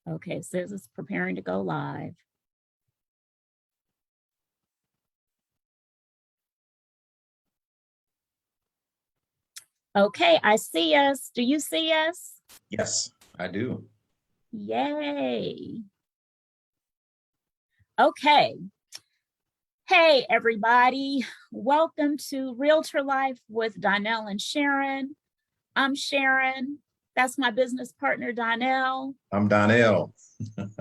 Okay, it says it's preparing to go live. Okay, I see us. Do you see us? Yes, I do. Yay. Okay. Hey, everybody. Welcome to Realtor Life with Donell and Sharon. I'm Sharon. That's my business partner, Donell. I'm Donell.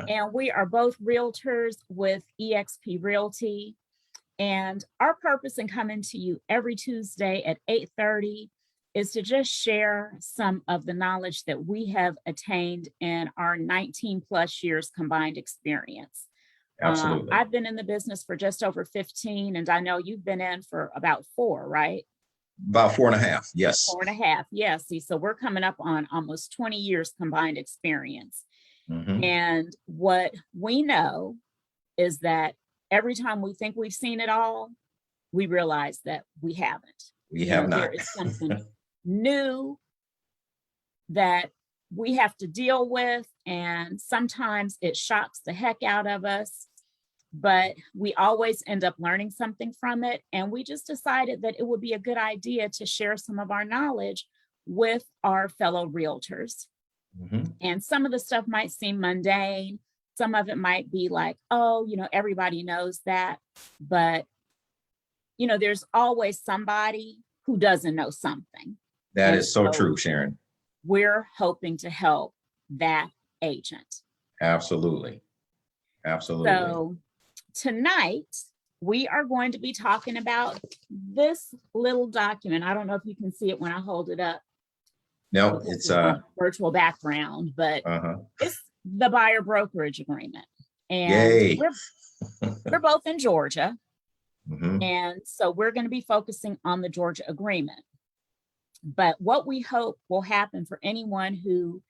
And we are both realtors with eXp Realty. And our purpose in coming to you every Tuesday at 8:30 is to just share some of the knowledge that we have attained in our 19 plus years combined experience. Absolutely. I've been in the business for just over 15, and I know you've been in for about 4, right? About 4.5. Yes. 4.5. Yeah. See, so we're coming up on almost 20 years combined experience. Mm-hmm. And what we know is that every time we think we've seen it all, we realize that we haven't. We have not. There is something new that we have to deal with, and sometimes it shocks the heck out of us, but we always end up learning something from it. And we just decided that it would be a good idea to share some of our knowledge with our fellow realtors. Mm-hmm. And some of the stuff might seem mundane. Some of it might be like, oh, everybody knows that. But, there's always somebody who doesn't know something. That is so true, Sharon. We're hoping to help that agent. Absolutely. Absolutely. So tonight, we are going to be talking about this little document. I don't know if you can see it when I hold it up. No, it's a virtual background, but it's the Buyer Brokerage Agreement. And yay. We're both in Georgia. Mm-hmm. And so we're going to be focusing on the Georgia Agreement. But what we hope will happen for anyone who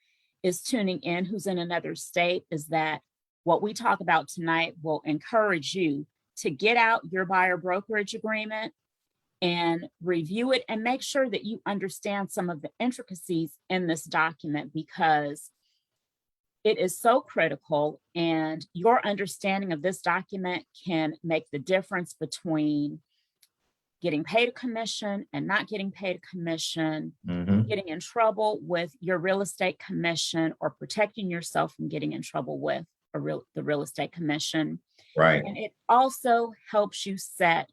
is tuning in, who's in another state, is that what we talk about tonight will encourage you to get out your Buyer Brokerage Agreement and review it and make sure that you understand some of the intricacies in this document, because it is so critical, and your understanding of this document can make the difference between getting paid a commission and not getting paid a commission, getting in trouble with your real estate commission, or protecting yourself from getting in trouble with the real estate commission. Right. And it also helps you set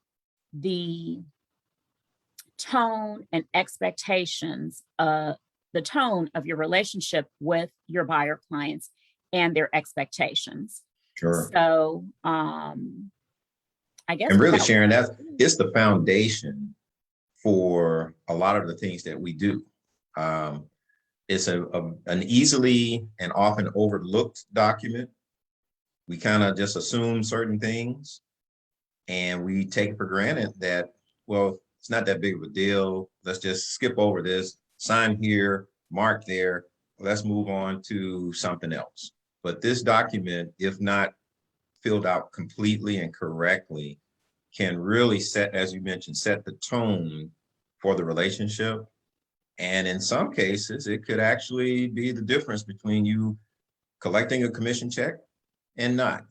the tone and expectations, the tone of your relationship with your buyer clients and their expectations. Sure. So, I guess. And really, Sharon, it's the foundation for a lot of the things that we do. It's an easily and often overlooked document. We kind of just assume certain things, and we take for granted that, well, it's not that big of a deal. Let's just skip over this, sign here, mark there. Let's move on to something else. But this document, if not filled out completely and correctly, can really set, as you mentioned, set the tone for the relationship. And in some cases, it could actually be the difference between you collecting a commission check and not.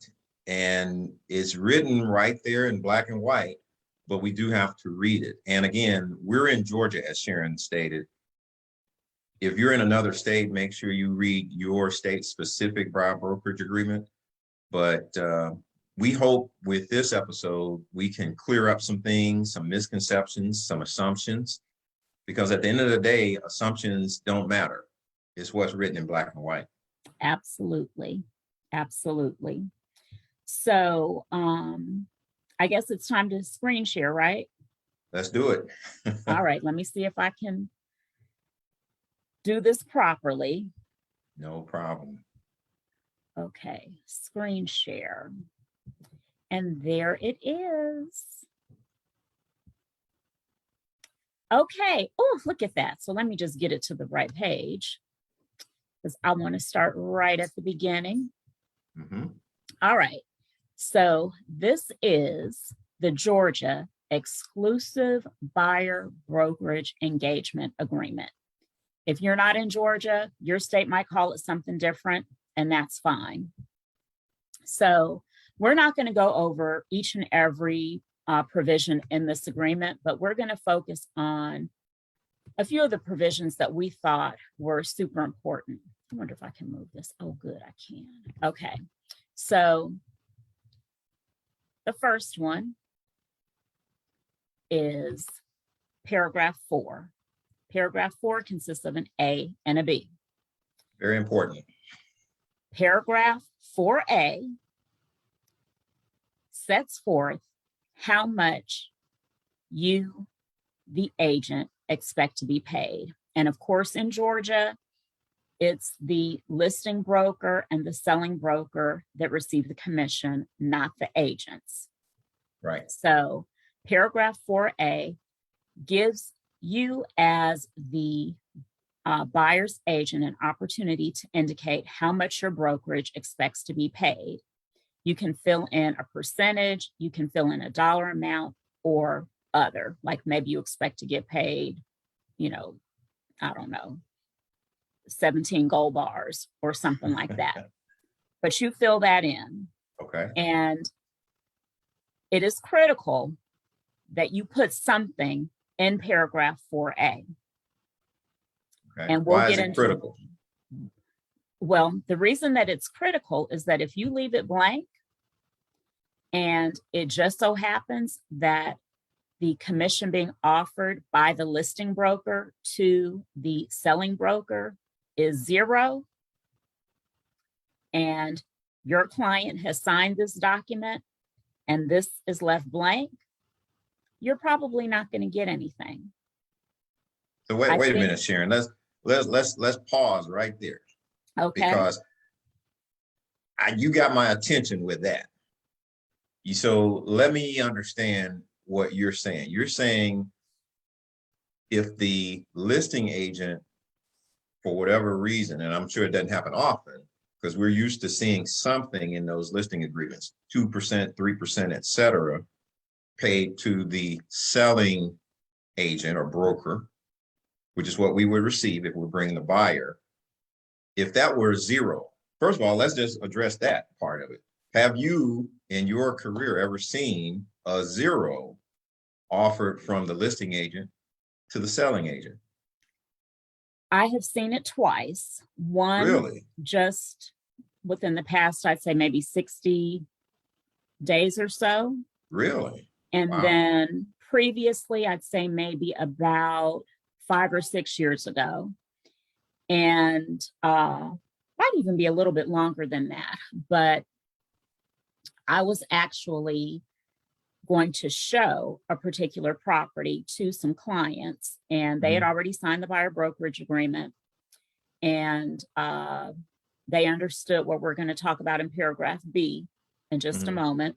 And it's written right there in black and white, but we do have to read it. And again, we're in Georgia, as Sharon stated. If you're in another state, make sure you read your state-specific buyer brokerage agreement. But we hope with this episode, we can clear up some things, some misconceptions, some assumptions, because at the end of the day, assumptions don't matter. It's what's written in black and white. Absolutely. Absolutely. So I guess it's time to screen share, right? Let's do it. All right. Let me see if I can do this properly. No problem. Okay. Screen share. And there it is. Okay. Oh, look at that. So let me just get it to the right page, because I want to start right at the beginning. All right. So this is the Georgia Exclusive Buyer Brokerage Engagement Agreement. If you're not in Georgia, your state might call it something different. and that's fine. So we're not going to go over each and every provision in this agreement, but we're going to focus on a few of the provisions that we thought were super important. I wonder if I can move this. Oh, good, I can. Okay, so the first one is paragraph 4. Paragraph 4 consists of an A and a B. Very important. Paragraph 4A sets forth how much you, the agent, expect to be paid. And of course, in Georgia, it's the listing broker and the selling broker that receive the commission, not the agents. Right. So paragraph 4A gives you as the buyer's agent an opportunity to indicate how much your brokerage expects to be paid. You can fill in a percentage, you can fill in a dollar amount or other, like maybe you expect to get paid, you know, I don't know, 17 gold bars or something like that. But you fill that in. Okay. And it is critical that you put something in paragraph 4A. Okay. And we'll Why get is it into critical? Well, the reason that it's critical is that if you leave it blank and it just so happens that the commission being offered by the listing broker to the selling broker is 0, and your client has signed this document and this is left blank, you're probably not going to get anything. So wait a minute, Sharon. Let's pause right there. Okay. Because you got my attention with that. So let me understand what you're saying. You're saying if the listing agent, for whatever reason, and I'm sure it doesn't happen often, because we're used to seeing something in those listing agreements, 2%, 3%, et cetera, paid to the selling agent or broker, which is what we would receive if we're bringing the buyer. If that were 0, first of all, let's just address that part of it. Have you in your career ever seen a 0 offered from the listing agent to the selling agent? I have seen it twice. One, really, just within the past, I'd say maybe 60 days or so. Really? And Wow. then previously, I'd say maybe about 5 or 6 years ago. And might even be a little bit longer than that. But I was actually going to show a particular property to some clients, and they had already signed the buyer brokerage agreement, and they understood what we're going to talk about in paragraph B in just a moment.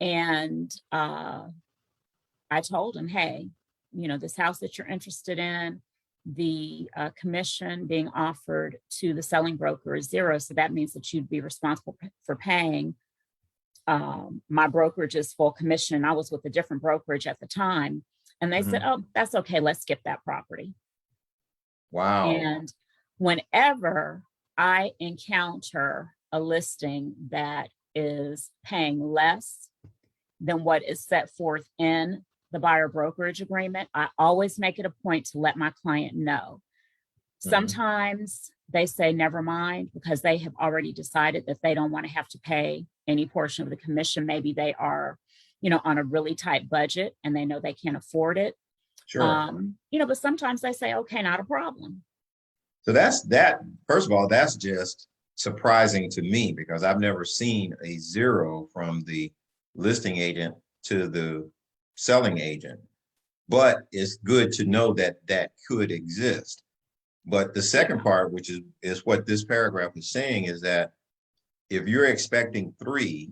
And I told them, hey, you know, this house that you're interested in, the commission being offered to the selling broker is 0. So that means that you'd be responsible for paying my brokerage's full commission. I was with a different brokerage at the time. And they said, oh, that's okay. Let's skip that property. Wow. And whenever I encounter a listing that is paying less than what is set forth in the buyer brokerage agreement, I always make it a point to let my client know. Sometimes they say, never mind, because they have already decided that they don't want to have to pay any portion of the commission. Maybe they are, you know, on a really tight budget and they know they can't afford it. Sure. You know, but sometimes they say, okay, not a problem. So that, first of all, that's just surprising to me because I've never seen a 0 from the listing agent to the selling agent, but it's good to know that that could exist. But the second part, which is what this paragraph is saying, is that if you're expecting 3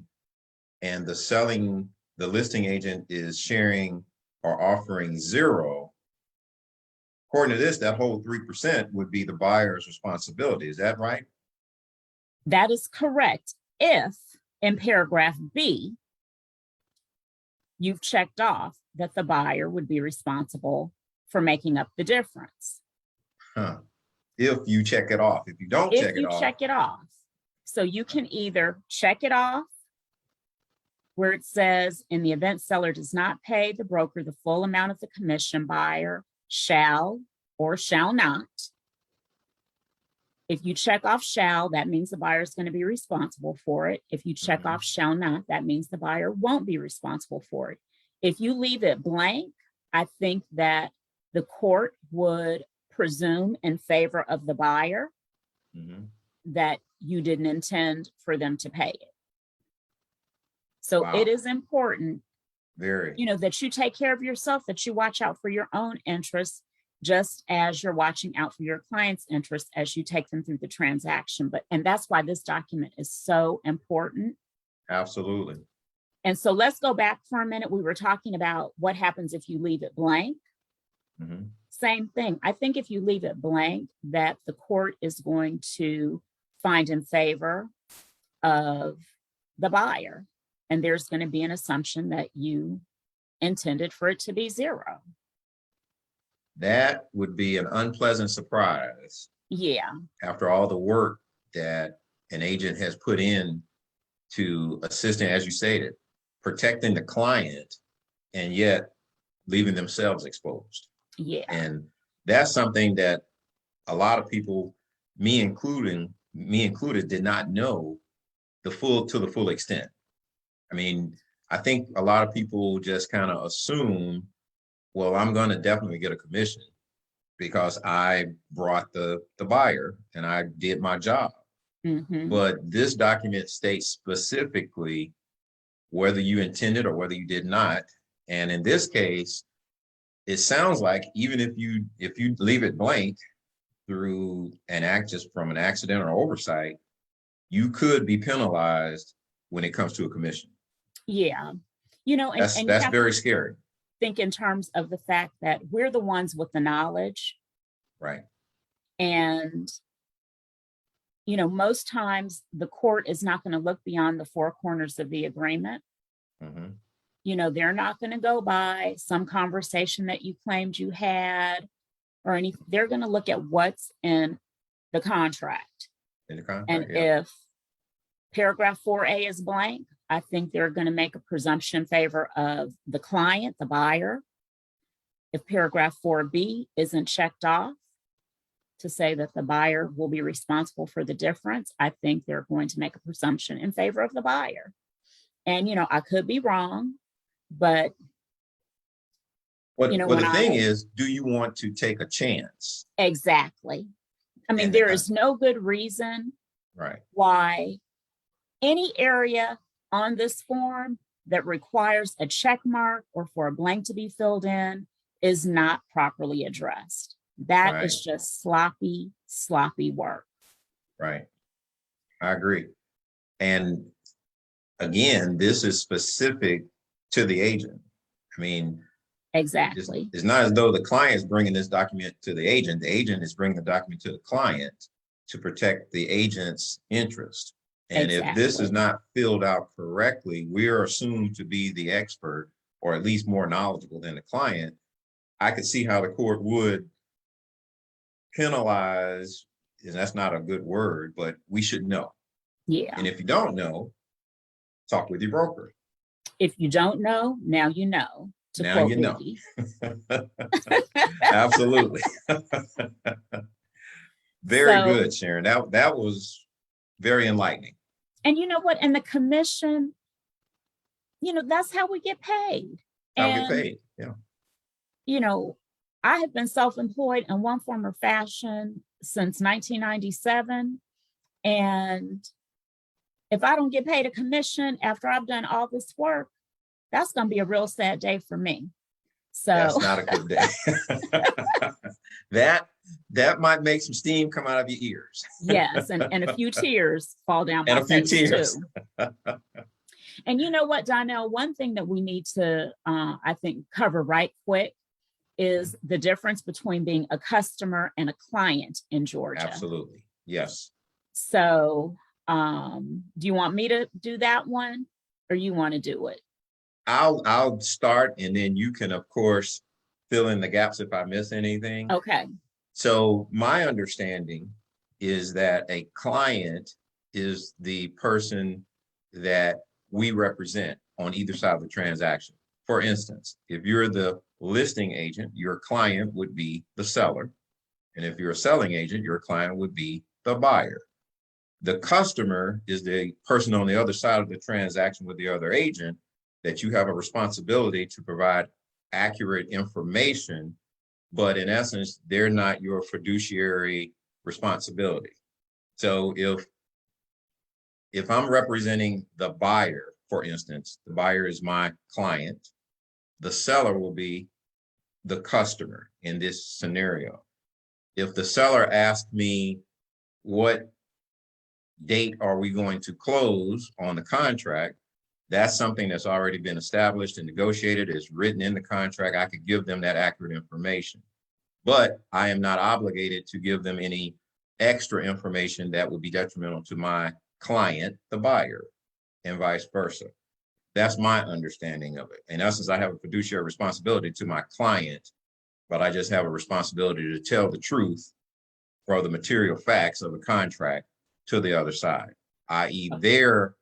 and the listing agent is sharing or offering 0, according to this, that whole 3% would be the buyer's responsibility. Is that right? That is correct. If in paragraph B, you've checked off that the buyer would be responsible for making up the difference. If you check it off. If you don't check it off. If you check it off. So you can either check it off where it says, in the event seller does not pay the broker the full amount of the commission, buyer shall or shall not. If you check off shall, that means the buyer is going to be responsible for it. If you check off shall not, that means the buyer won't be responsible for it. If you leave it blank, I think that the court would presume in favor of the buyer that you didn't intend for them to pay it. So it is important, that you take care of yourself, that you watch out for your own interests, just as you're watching out for your client's interests as you take them through the transaction. And that's why this document is so important. Absolutely. And so let's go back for a minute. We were talking about what happens if you leave it blank. Same thing. I think if you leave it blank, that the court is going to find in favor of the buyer. And there's going to be an assumption that you intended for it to be zero. That would be an unpleasant surprise. Yeah. After all the work that an agent has put in to assisting, as you stated, protecting the client, and yet leaving themselves exposed. Yeah. And that's something that a lot of people, me included, did not know to the full extent. I mean, I think a lot of people just kind of assume, well, I'm going to definitely get a commission because I brought the buyer and I did my job. But this document states specifically whether you intended or whether you did not. And in this case, it sounds like even if you leave it blank through an act, just from an accident or oversight, you could be penalized when it comes to a commission. Yeah. And that's very scary. Think in terms of the fact that we're the ones with the knowledge. Right. And, most times the court is not going to look beyond the four corners of the agreement. They're not going to go by some conversation that you claimed you had or anything. They're going to look at what's in the contract. And if paragraph 4A is blank, I think they're going to make a presumption in favor of the client, the buyer. If paragraph 4B isn't checked off to say that the buyer will be responsible for the difference, I think they're going to make a presumption in favor of the buyer. And, I could be wrong, but the thing is, do you want to take a chance? Exactly. I mean, there is no good reason why any area on this form that requires a check mark or for a blank to be filled in is not properly addressed. That is just sloppy work. Right. I agree. And again, this is specific to the agent. I mean, exactly. It's not as though the client is bringing this document to the agent. The agent is bringing the document to the client to protect the agent's interest. And if this is not filled out correctly, we are assumed to be the expert, or at least more knowledgeable than the client. I could see how the court would penalize, and that's not a good word, but we should know. Yeah. And if you don't know, talk with your broker. If you don't know, now you know. Now you know. Absolutely. Very good, Sharon. That was very enlightening. And you know what? And the commission, that's how we get paid. Yeah. I have been self-employed in one form or fashion since 1997. And if I don't get paid a commission after I've done all this work, that's going to be a real sad day for me. So that's not a good day. That might make some steam come out of your ears. Yes, and a few tears fall down my face too. And you know what, Donell, one thing that we need to, I think, cover right quick is the difference between being a customer and a client in Georgia. Absolutely. Yes. So do you want me to do that one, or you want to do it? I'll start, and then you can, of course, fill in the gaps if I miss anything. Okay. So my understanding is that a client is the person that we represent on either side of the transaction. For instance, if you're the listing agent, your client would be the seller. And if you're a selling agent, your client would be the buyer. The customer is the person on the other side of the transaction with the other agent that you have a responsibility to provide accurate information, but in essence, they're not your fiduciary responsibility. So if I'm representing the buyer, for instance, the buyer is my client, the seller will be the customer in this scenario. If the seller asks me, what date are we going to close on the contract? That's something that's already been established and negotiated, is written in the contract. I could give them that accurate information, but I am not obligated to give them any extra information that would be detrimental to my client, the buyer, and vice versa. That's my understanding of it. In essence, I have a fiduciary responsibility to my client, but I just have a responsibility to tell the truth for the material facts of the contract to the other side, i.e. their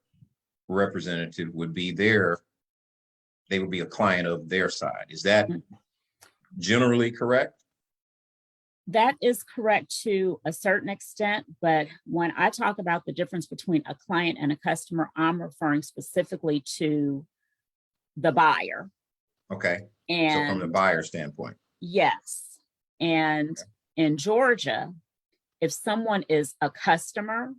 representative would be they would be a client of their side. Is that generally correct? That is correct to a certain extent, but when I talk about the difference between a client and a customer, I'm referring specifically to the buyer. Okay. And so from the buyer standpoint. Yes. And okay. In Georgia, if someone is a customer,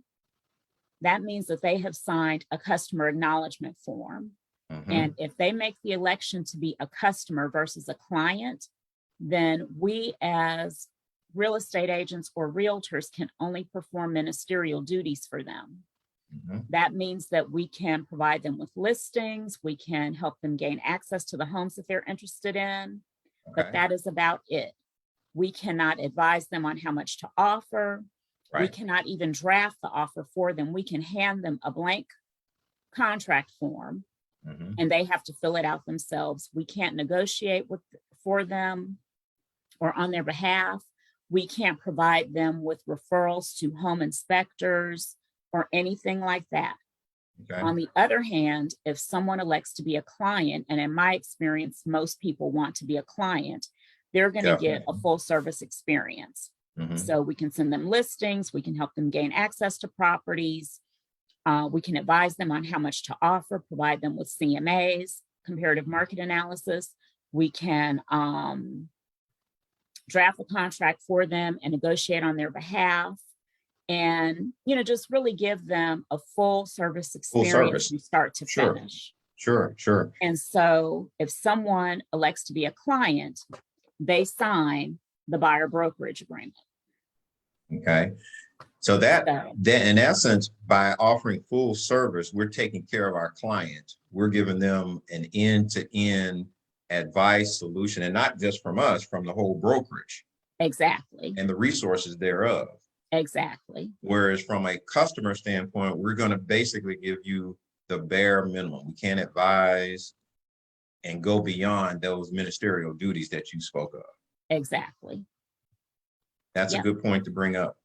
that means that they have signed a customer acknowledgement form. Mm-hmm. And if they make the election to be a customer versus a client, then we as real estate agents or realtors can only perform ministerial duties for them. Mm-hmm. That means that we can provide them with listings, we can help them gain access to the homes that they're interested in, but that is about it. We cannot advise them on how much to offer. Right. We cannot even draft the offer for them. We can hand them a blank contract form, mm-hmm. and they have to fill it out themselves. We can't negotiate for them or on their behalf. We can't provide them with referrals to home inspectors or anything like that. Okay. On the other hand, if someone elects to be a client, and in my experience, most people want to be a client, they're going to get a full service experience. Mm-hmm. So we can send them listings, we can help them gain access to properties, we can advise them on how much to offer, provide them with CMAs, comparative market analysis. We can draft a contract for them and negotiate on their behalf, and just really give them a full service experience from start to finish. Sure. And so if someone elects to be a client, they sign the buyer brokerage agreement. Okay. So that in essence, by offering full service, we're taking care of our client. We're giving them an end-to-end advice solution, and not just from us, from the whole brokerage. Exactly. And the resources thereof. Exactly. Whereas from a customer standpoint, we're going to basically give you the bare minimum. We can't advise and go beyond those ministerial duties that you spoke of. Exactly. That's a good point to bring up,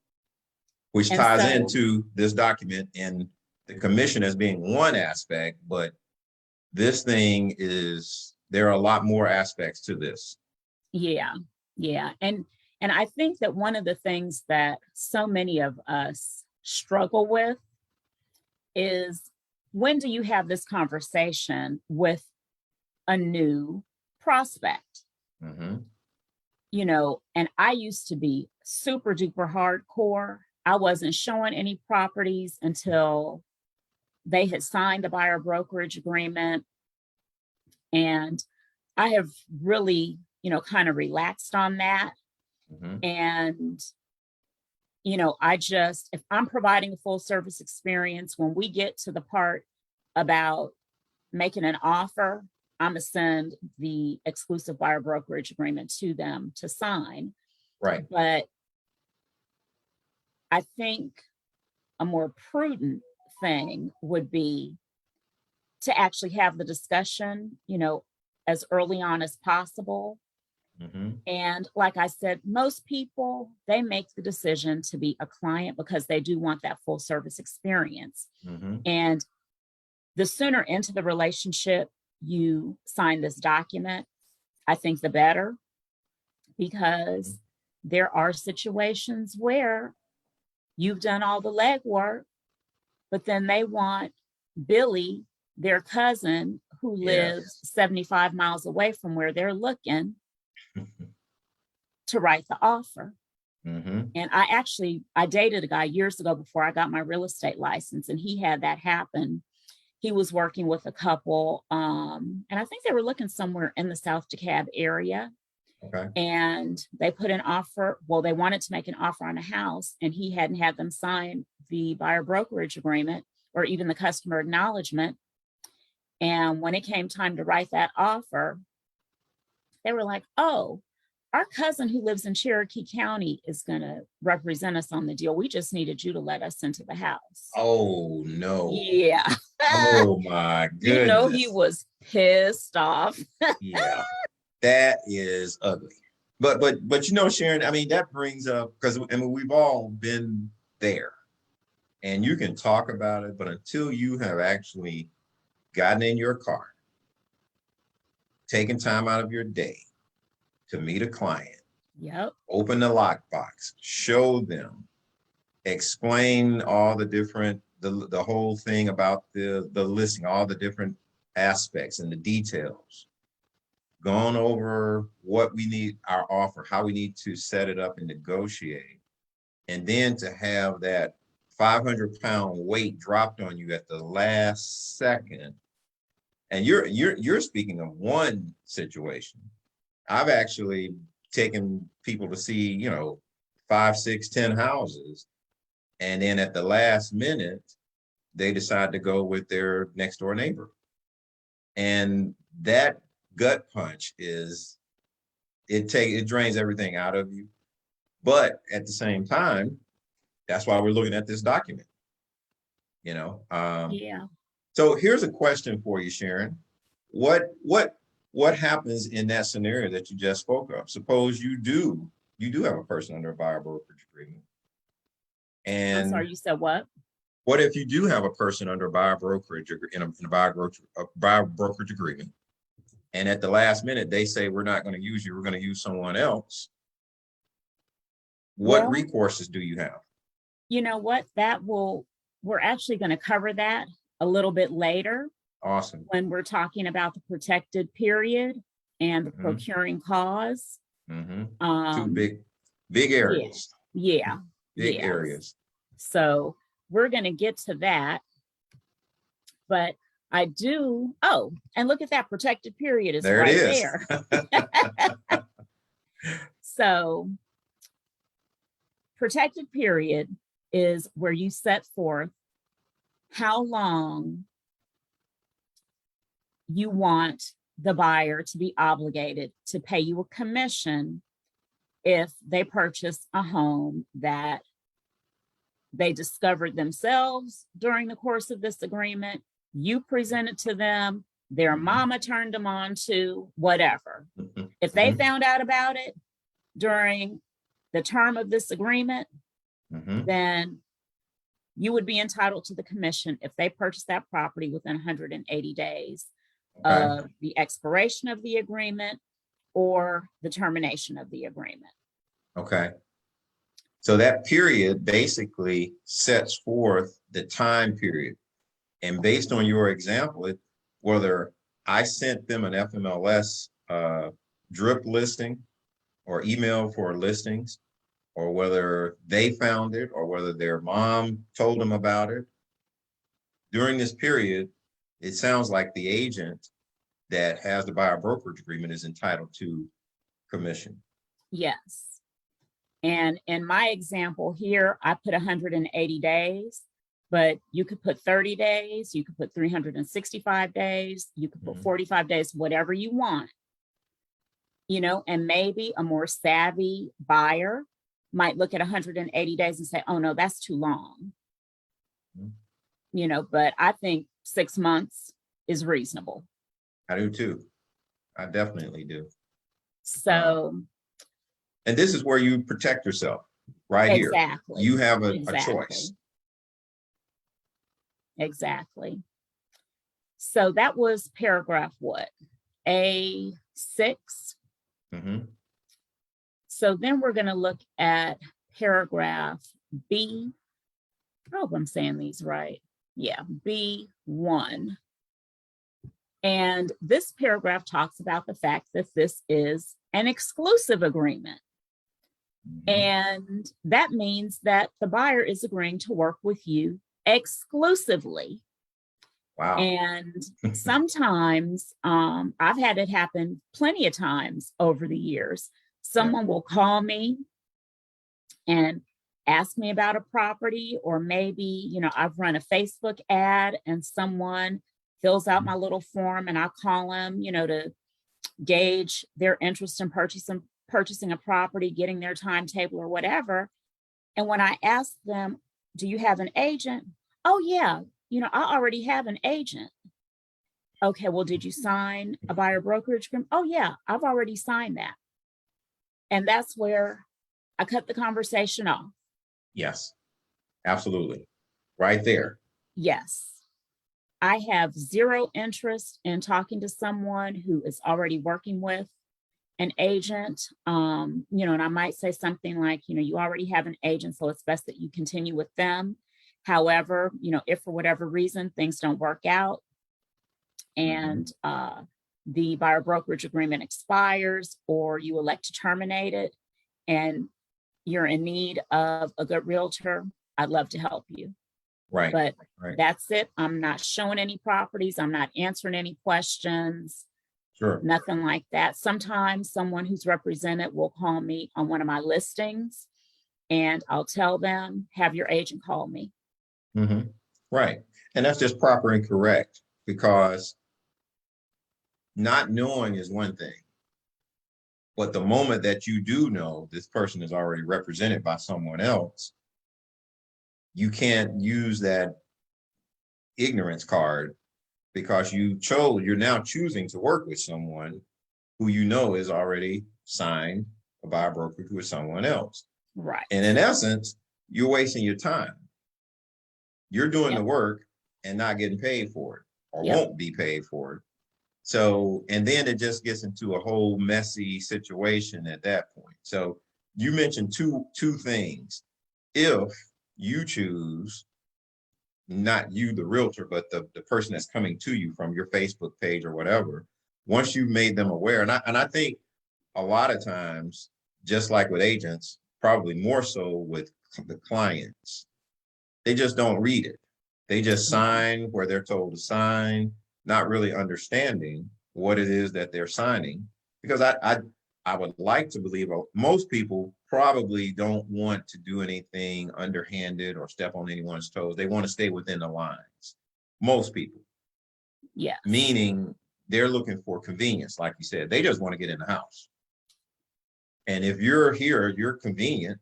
which ties into this document and the commission as being one aspect, but this thing there are a lot more aspects to this. Yeah. And I think that one of the things that so many of us struggle with is, when do you have this conversation with a new prospect? Mm-hmm. And I used to be super duper hardcore. I wasn't showing any properties until they had signed the buyer brokerage agreement. And I have really, kind of relaxed on that. Mm-hmm. And, if I'm providing a full service experience, when we get to the part about making an offer, I'm going to send the exclusive buyer brokerage agreement to them to sign. Right. But I think a more prudent thing would be to actually have the discussion, as early on as possible, Mhm. And like I said, most people, they make the decision to be a client because they do want that full service experience. Mhm. And the sooner into the relationship you sign this document, I think the better, because there are situations where you've done all the legwork, but then they want Billy, their cousin, who lives Yes. 75 miles away from where they're looking, to write the offer. Mhm. And I dated a guy years ago before I got my real estate license, and he had that happen. He was working with a couple, and I think they were looking somewhere in the South DeKalb area. Okay. And they put an offer. Well, they wanted to make an offer on a house, and he hadn't had them sign the buyer brokerage agreement or even the customer acknowledgement. And when it came time to write that offer, they were like, oh, our cousin who lives in Cherokee County is going to represent us on the deal. We just needed you to let us into the house. Oh no. Yeah. Oh my He goodness. was pissed off. Yeah. That is ugly. But Sharon, I mean, that brings up, because I mean we've all been there, and you can talk about it, but until you have actually gotten in your car, taken time out of your day to meet a client, Yep. open the lockbox, show them, explain all the different the whole thing about the listing, all the different aspects and the details, gone over what we need, our offer, how we need to set it up and negotiate, and then to have that 500-pound weight dropped on you at the last second. And you're speaking of one situation. I've actually taken people to see, 5, 6, 10 houses, and then at the last minute they decide to go with their next door neighbor. And that gut punch it drains everything out of you. But at the same time, that's why we're looking at this document. Yeah. So here's a question for you, Sharon. What happens in that scenario that you just spoke of? Suppose you do have a person under a buyer brokerage agreement. I'm And sorry, you said what? what if you do have a person under a buyer brokerage in a buyer brokerage agreement, and at the last minute they say, we're not going to use you, we're going to use someone else? What Well, recourses do you have? you know what? We're actually going to cover that a little bit later Awesome. when we're talking about the protected period and the Mm-hmm. procuring cause. Mm-hmm. Two Um, big yeah, areas. yeah, Big yeah. areas. So we're going to get to that. But and look at that protected period is There it right is. there. So protected period is where you set forth how long you want the buyer to be obligated to pay you a commission if they purchase a home that they discovered themselves during the course of this agreement. You presented to them, their mama turned them on to, whatever. If they found out about it during the term of this agreement, then you would be entitled to the commission if they purchased that property within 180 days of the expiration of the agreement or the termination of the agreement. Okay. So that period basically sets forth the time period. And based on your example, whether I sent them an FMLS drip listing or email for listings, or whether they found it, or whether their mom told them about it, during this period, it sounds like the agent that has the buyer brokerage agreement is entitled to commission. Yes. And in my example here, I put 180 days, but you could put 30 days, you could put 365 days, you could put 45 days, whatever you want. And maybe a more savvy buyer might look at 180 days and say, oh no, that's too long. But I think 6 months is reasonable. I do too. I definitely do. So And this is where you protect yourself right here. exactly. You have a Exactly. choice. Exactly. So that was paragraph what? A6. Mhm. So then we're going to look at paragraph B. I hope I'm saying these right. Yeah, B1. And this paragraph talks about the fact that this is an exclusive agreement. Mhm. And that means that the buyer is agreeing to work with you exclusively. Wow. And sometimes I've had it happen plenty of times over the years. Someone will call me and ask me about a property, or maybe, I've run a Facebook ad and someone fills out my little form and I call them, to gauge their interest in purchasing a property, getting their timetable or whatever. And when I ask them, do you have an agent? Oh yeah, I already have an agent. Okay, well, did you sign a buyer brokerage agreement? Oh yeah, I've already signed that. And that's where I cut the conversation off. Yes, absolutely. Right there. Yes. I have zero interest in talking to someone who is already working with an agent. And I might say something like, you already have an agent, so it's best that you continue with them. However, if for whatever reason things don't work out and the buyer brokerage agreement expires, or you elect to terminate it and you're in need of a good realtor, I'd love to help you. Right. But Right. that's it. I'm not showing any properties. I'm not answering any questions. Sure. Nothing like that. Sometimes someone who's represented will call me on one of my listings and I'll tell them, have your agent call me. Mm-hmm. Right. And that's just proper and correct, because not knowing is one thing. But the moment that you do know this person is already represented by someone else, you can't use that ignorance card, because you're now choosing to work with someone who is already signed a buyer brokerage with someone else. Right. And in essence, you're wasting your time. You're doing the work and not getting paid for it, or won't be paid for it. So, and then it just gets into a whole messy situation at that point. So you mentioned two things. If you choose, not you, the realtor, but the person that's coming to you from your Facebook page or whatever, once you've made them aware, and I think a lot of times, just like with agents, probably more so with the clients, they just don't read it. They just sign where they're told to sign, not really understanding what it is that they're signing. Because I would like to believe most people probably don't want to do anything underhanded or step on anyone's toes. They want to stay within the lines. Most people. Yeah. Meaning they're looking for convenience, like you said. They just want to get in the house. And if you're here, you're convenient,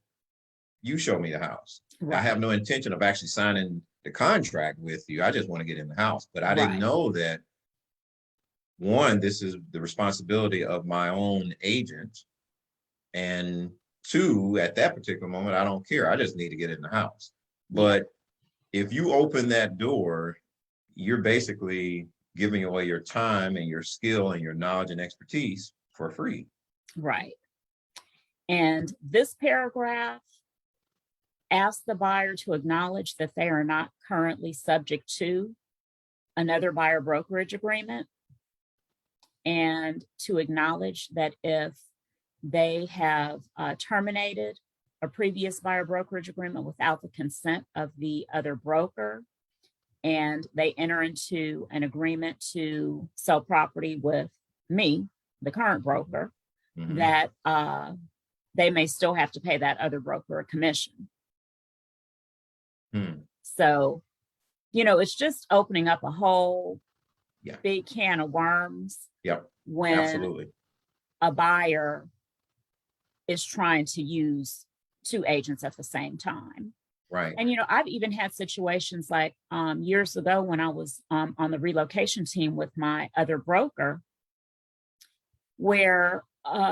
you show me the house. Right. I have no intention of actually signing the contract with you. I just want to get in the house. But I didn't know that, one, this is the responsibility of my own agent. And two, at that particular moment, I don't care. I just need to get in the house. But if you open that door, you're basically giving away your time and your skill and your knowledge and expertise for free. Right. And this paragraph asks the buyer to acknowledge that they are not currently subject to another buyer brokerage agreement, and to acknowledge that if they have terminated a previous buyer brokerage agreement without the consent of the other broker, and they enter into an agreement to sell property with me, the current broker, that they may still have to pay that other broker a commission. So, it's just opening up a whole big can of worms. When absolutely a buyer is trying to use two agents at the same time. Right. And, I've even had situations like years ago when I was on the relocation team with my other broker, where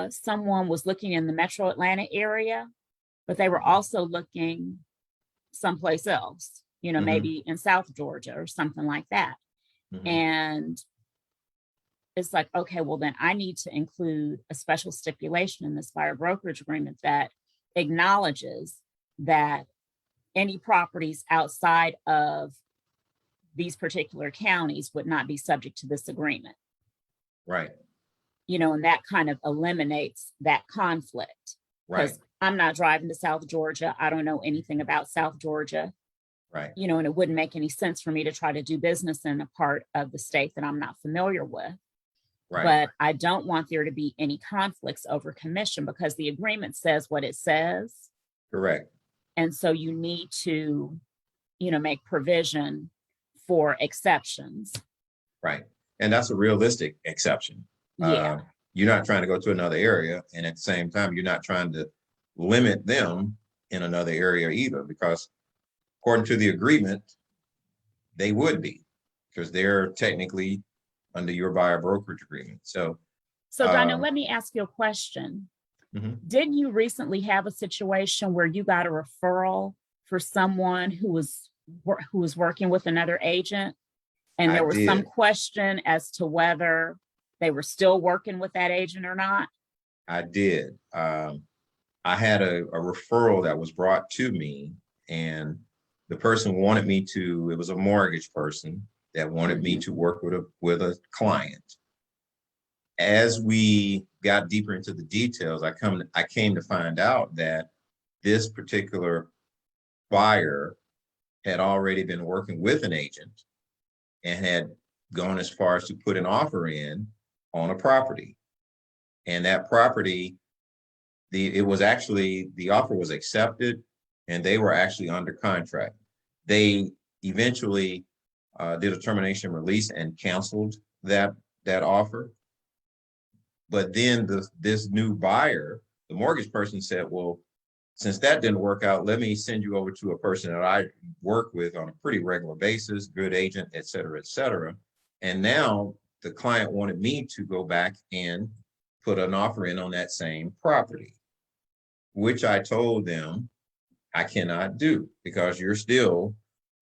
someone was looking in the metro Atlanta area, but they were also looking someplace else, maybe in South Georgia or something like that. And it's like, okay, well, then I need to include a special stipulation in this buyer brokerage agreement that acknowledges that any properties outside of these particular counties would not be subject to this agreement. Right. And that kind of eliminates that conflict. Right. Because I'm not driving to South Georgia. I don't know anything about South Georgia. Right. And it wouldn't make any sense for me to try to do business in a part of the state that I'm not familiar with. Right. But I don't want there to be any conflicts over commission because the agreement says what it says. Correct. And so you need to, make provision for exceptions. Right. And that's a realistic exception. Yeah. You're not trying to go to another area. And at the same time, you're not trying to limit them in another area either, because according to the agreement, they would be, because they're technically under your buyer brokerage agreement. So Donell, let me ask you a question. Didn't you recently have a situation where you got a referral for someone who was working with another agent, and there was some question as to whether they were still working with that agent or not? I did. I had a referral that was brought to me, and the person wanted me to, it was a mortgage person that wanted me to work with a client. As we got deeper into the details, I came to find out that this particular buyer had already been working with an agent and had gone as far as to put an offer in on a property. And that property, the offer was accepted and they were actually under contract. They eventually did a termination release and canceled that offer. But then this new buyer, the mortgage person, said, well, since that didn't work out, let me send you over to a person that I work with on a pretty regular basis, good agent, et cetera, et cetera. And now the client wanted me to go back and put an offer in on that same property, which I told them I cannot do because you're still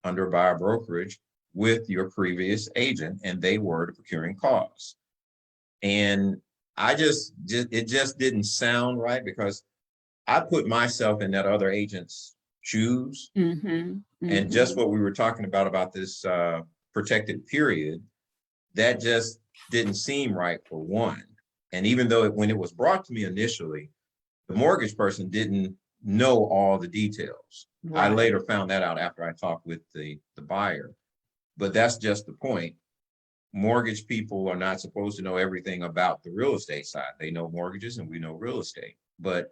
under buyer brokerage with your previous agent and they were the procuring cause. And it just didn't sound right, because I put myself in that other agent's shoes. And just what we were talking about this protected period, that just didn't seem right for one. And even though when it was brought to me initially, the mortgage person didn't know all the details. Right. I later found that out after I talked with the buyer. But that's just the point. Mortgage people are not supposed to know everything about the real estate side. They know mortgages and we know real estate. But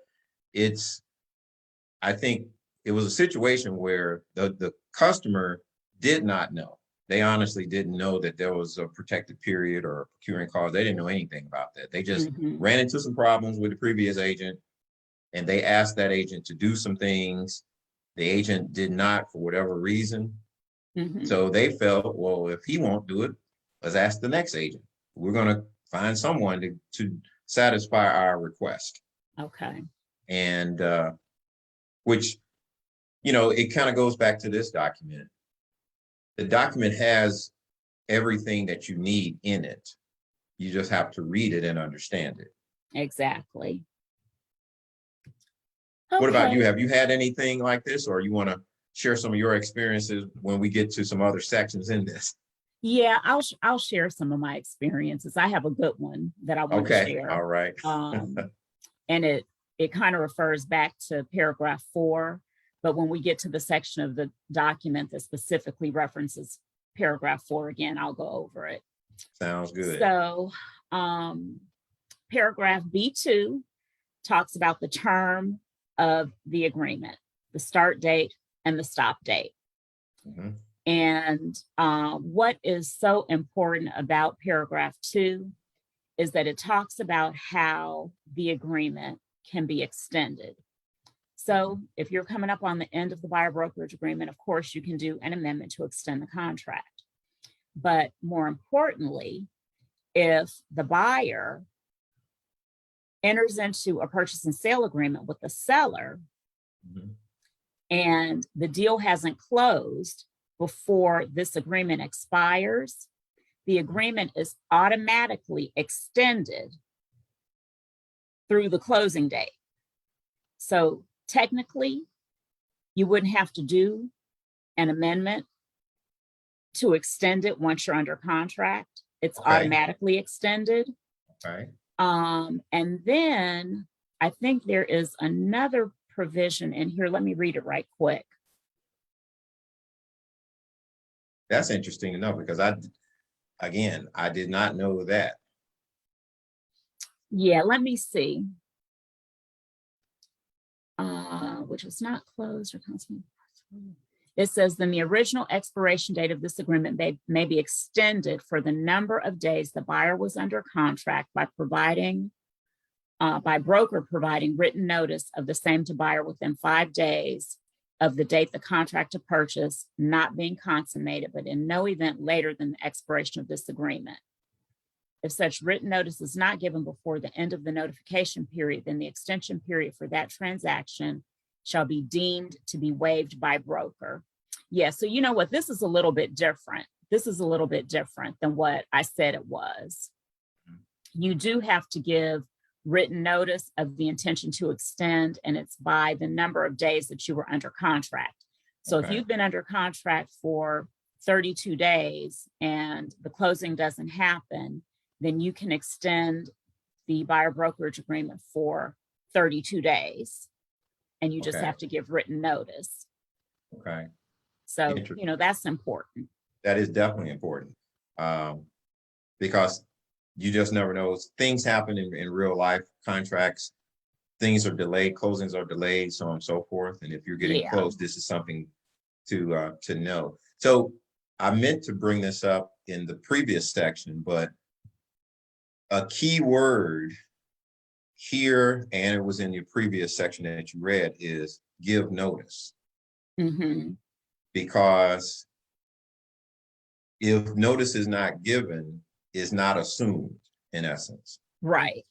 I think it was a situation where the customer did not know. They honestly didn't know that there was a protected period or a procuring cause. They didn't know anything about that. They just ran into some problems with the previous agent and they asked that agent to do some things. The agent did not, for whatever reason. So they felt, well, if he won't do it, let's ask the next agent. We're going to find someone to satisfy our request. Okay. And which, it kind of goes back to this document. The document has everything that you need in it. You just have to read it and understand it. Exactly. What about you? Have you had anything like this, or you want to share some of your experiences when we get to some other sections in this? Yeah, I'll share some of my experiences. I have a good one that I want to share. All right. And it kind of refers back to paragraph 4, but when we get to the section of the document that specifically references paragraph 4 again, I'll go over it. Sounds good. So paragraph B2 talks about the term of the agreement, the start date and the stop date. And what is so important about paragraph 2 is that it talks about how the agreement can be extended. So if you're coming up on the end of the buyer brokerage agreement, of course, you can do an amendment to extend the contract. But more importantly, if the buyer enters into a purchase and sale agreement with the seller, Mhm. and the deal hasn't closed before this agreement expires, the agreement is automatically extended through the closing date. So technically, you wouldn't have to do an amendment to extend it once you're under contract. It's Okay. automatically extended. Okay. And then I think there is another provision in here. Let me read it right quick. That's interesting enough because I did not know that. Yeah, let me see. Which is not closed or consummate. It says then the original expiration date of this agreement may be extended for the number of days the buyer was under contract by broker providing written notice of the same to buyer within 5 days of the date the contract to purchase not being consummated, but in no event later than the expiration of this agreement. If such written notice is not given before the end of the notification period, then the extension period for that transaction shall be deemed to be waived by broker. Yeah, so you know what? This is a little bit different. This is a little bit different than what I said it was. You do have to give written notice of the intention to extend, and it's by the number of days that you were under contract. So if Okay. you've been under contract for 32 days and the closing doesn't happen, then you can extend the buyer brokerage agreement for 32 days. And you just Okay. have to give written notice. Okay. So, Interesting. you know, that's important. That is definitely important. Because you just never know. Things happen in real life, contracts, things are delayed, closings are delayed, so on and so forth. And if you're getting Yeah. close, this is something to know. So I meant to bring this up in the previous section, but a key word here, and it was in your previous section that you read, is give notice. Mm-hmm. Because if notice is not given, it's not assumed, in essence. Right.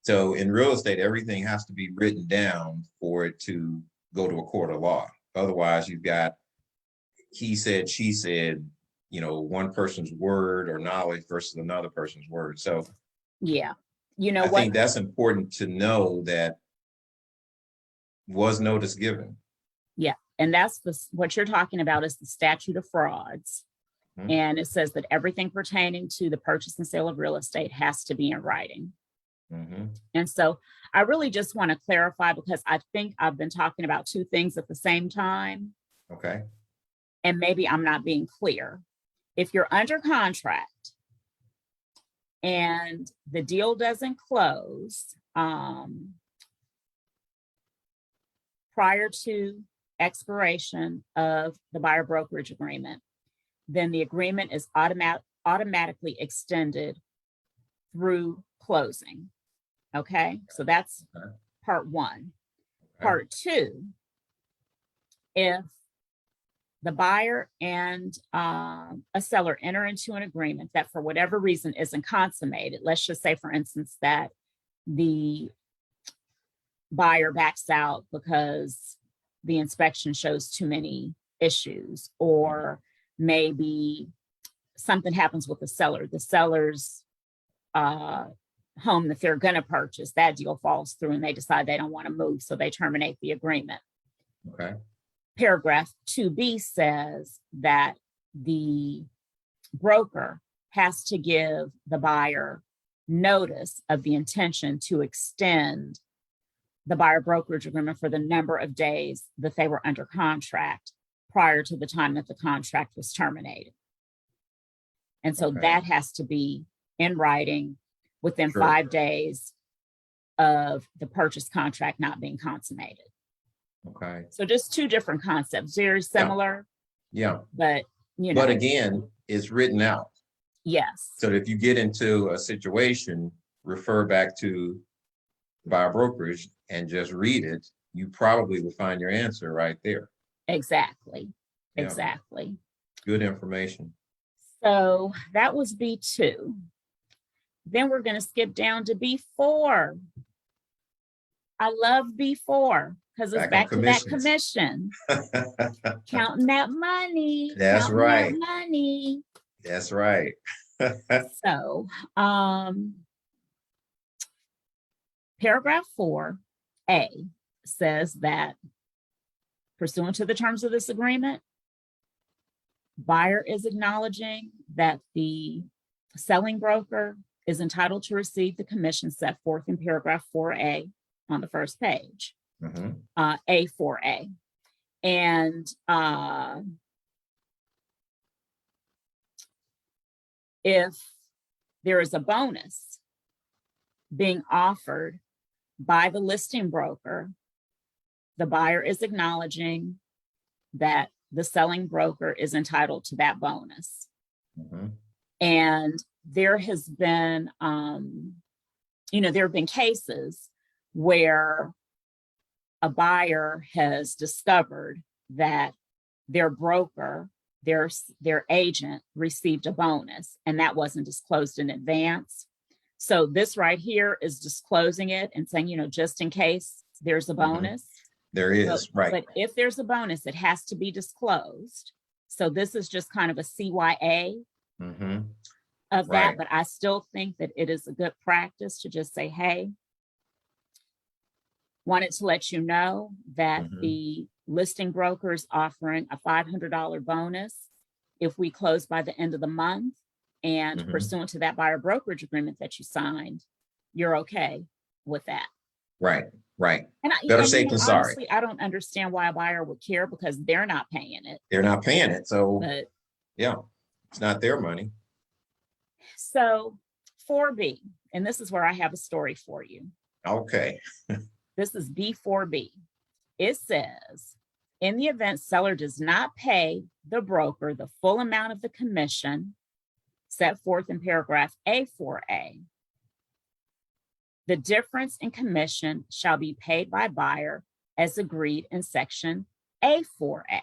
So in real estate, everything has to be written down for it to go to a court of law. Otherwise, you've got he said, she said, you know, one person's word or knowledge versus another person's word. So Yeah. You know I what? think that's important to know, that was notice given. Yeah. And that's what you're talking about is the statute of frauds. Mhm. And it says that everything pertaining to the purchase and sale of real estate has to be in writing. Mhm. And so I really just want to clarify, because I think I've been talking about two things at the same time, Okay. and maybe I'm not being clear. If you're under contract and the deal doesn't close prior to expiration of the buyer brokerage agreement, then the agreement is automatically extended through closing. Okay, so that's Okay. part one. Okay. Part two, if the buyer and a seller enter into an agreement that for whatever reason isn't consummated, let's just say, for instance, that the buyer backs out because the inspection shows too many issues, or maybe something happens with the seller's home that they're going to purchase, that deal falls through and they decide they don't want to move, so they terminate the agreement. Okay. Paragraph 2B says that the broker has to give the buyer notice of the intention to extend the buyer brokerage agreement for the number of days that they were under contract prior to the time that the contract was terminated. And so Okay. that has to be in writing within Sure. 5 days of the purchase contract not being consummated. Okay. So just two different concepts, very similar, Yeah. but you know. But again, it's written out. Yes, So if you get into a situation, refer back to buyer brokerage and just read it, you probably will find your answer right there. exactly. Yeah. Exactly. Good information. So that was B2. Then we're going to skip down to B4. I love before because it's Back on back to that commissions. commission. Counting that money. That's Counting right. that money. That's right. So, paragraph 4A says that pursuant to the terms of this agreement, buyer is acknowledging that the selling broker is entitled to receive the commission set forth in paragraph 4A on the first page, A4A. And if there is a bonus being offered by the listing broker, the buyer is acknowledging that the selling broker is entitled to that bonus. And there has been, there have been cases where a buyer has discovered that their broker, their agent received a bonus, and that wasn't disclosed in advance. So this right here is disclosing it and saying, just in case there's a bonus. There is, right. But if there's a bonus, it has to be disclosed. So this is just kind of a CYA of that. Right. But I still think that it is a good practice to just say, hey, wanted to let you know that the listing broker is offering a $500 bonus if we close by the end of the month, and pursuant to that buyer brokerage agreement that you signed, you're okay with that. Right. And Better safe than sorry. Honestly, I don't understand why a buyer would care because they're not paying it. They're not paying it. So But, yeah, it's not their money. So 4B, and this is where I have a story for you. Okay. This is B4B. It says, in the event seller does not pay the broker the full amount of the commission set forth in paragraph A4A, the difference in commission shall be paid by buyer as agreed in section A4A.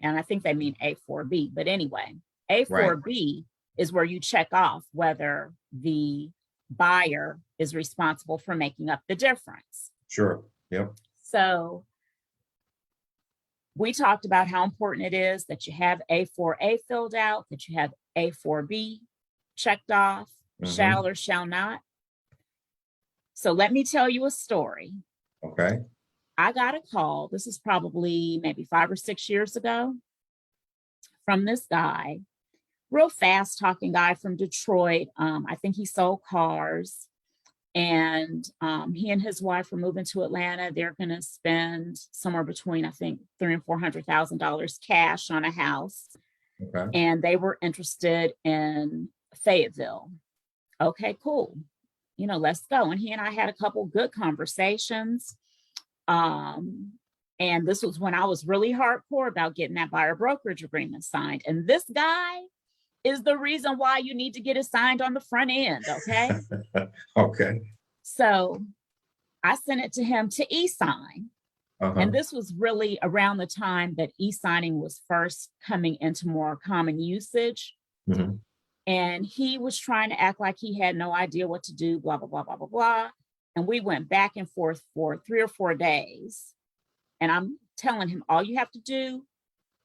And I think they mean A4B, but anyway, A4B is where you check off whether the buyer is responsible for making up the difference. Sure. Yep. So we talked about how important it is that you have A4A filled out, that you have A4B checked off, shall or shall not. So let me tell you a story. Okay. I got a call, this is probably maybe 5 or 6 years ago, from this guy, real fast talking guy from Detroit. I think he sold cars, and he and his wife are moving to Atlanta. They're going to spend somewhere between, I think, $300,000 and $400,000 cash on a house. Okay. And they were interested in Fayetteville. Okay, cool. Let's go. And he and I had a couple good conversations. And this was when I was really hardcore about getting that buyer brokerage agreement signed. And this guy is the reason why you need to get it signed on the front end. Okay. Okay. So I sent it to him to e-sign. And this was really around the time that e-signing was first coming into more common usage. And he was trying to act like he had no idea what to do, blah, blah, blah, blah, blah, blah. And we went back and forth for 3 or 4 days. And I'm telling him, all you have to do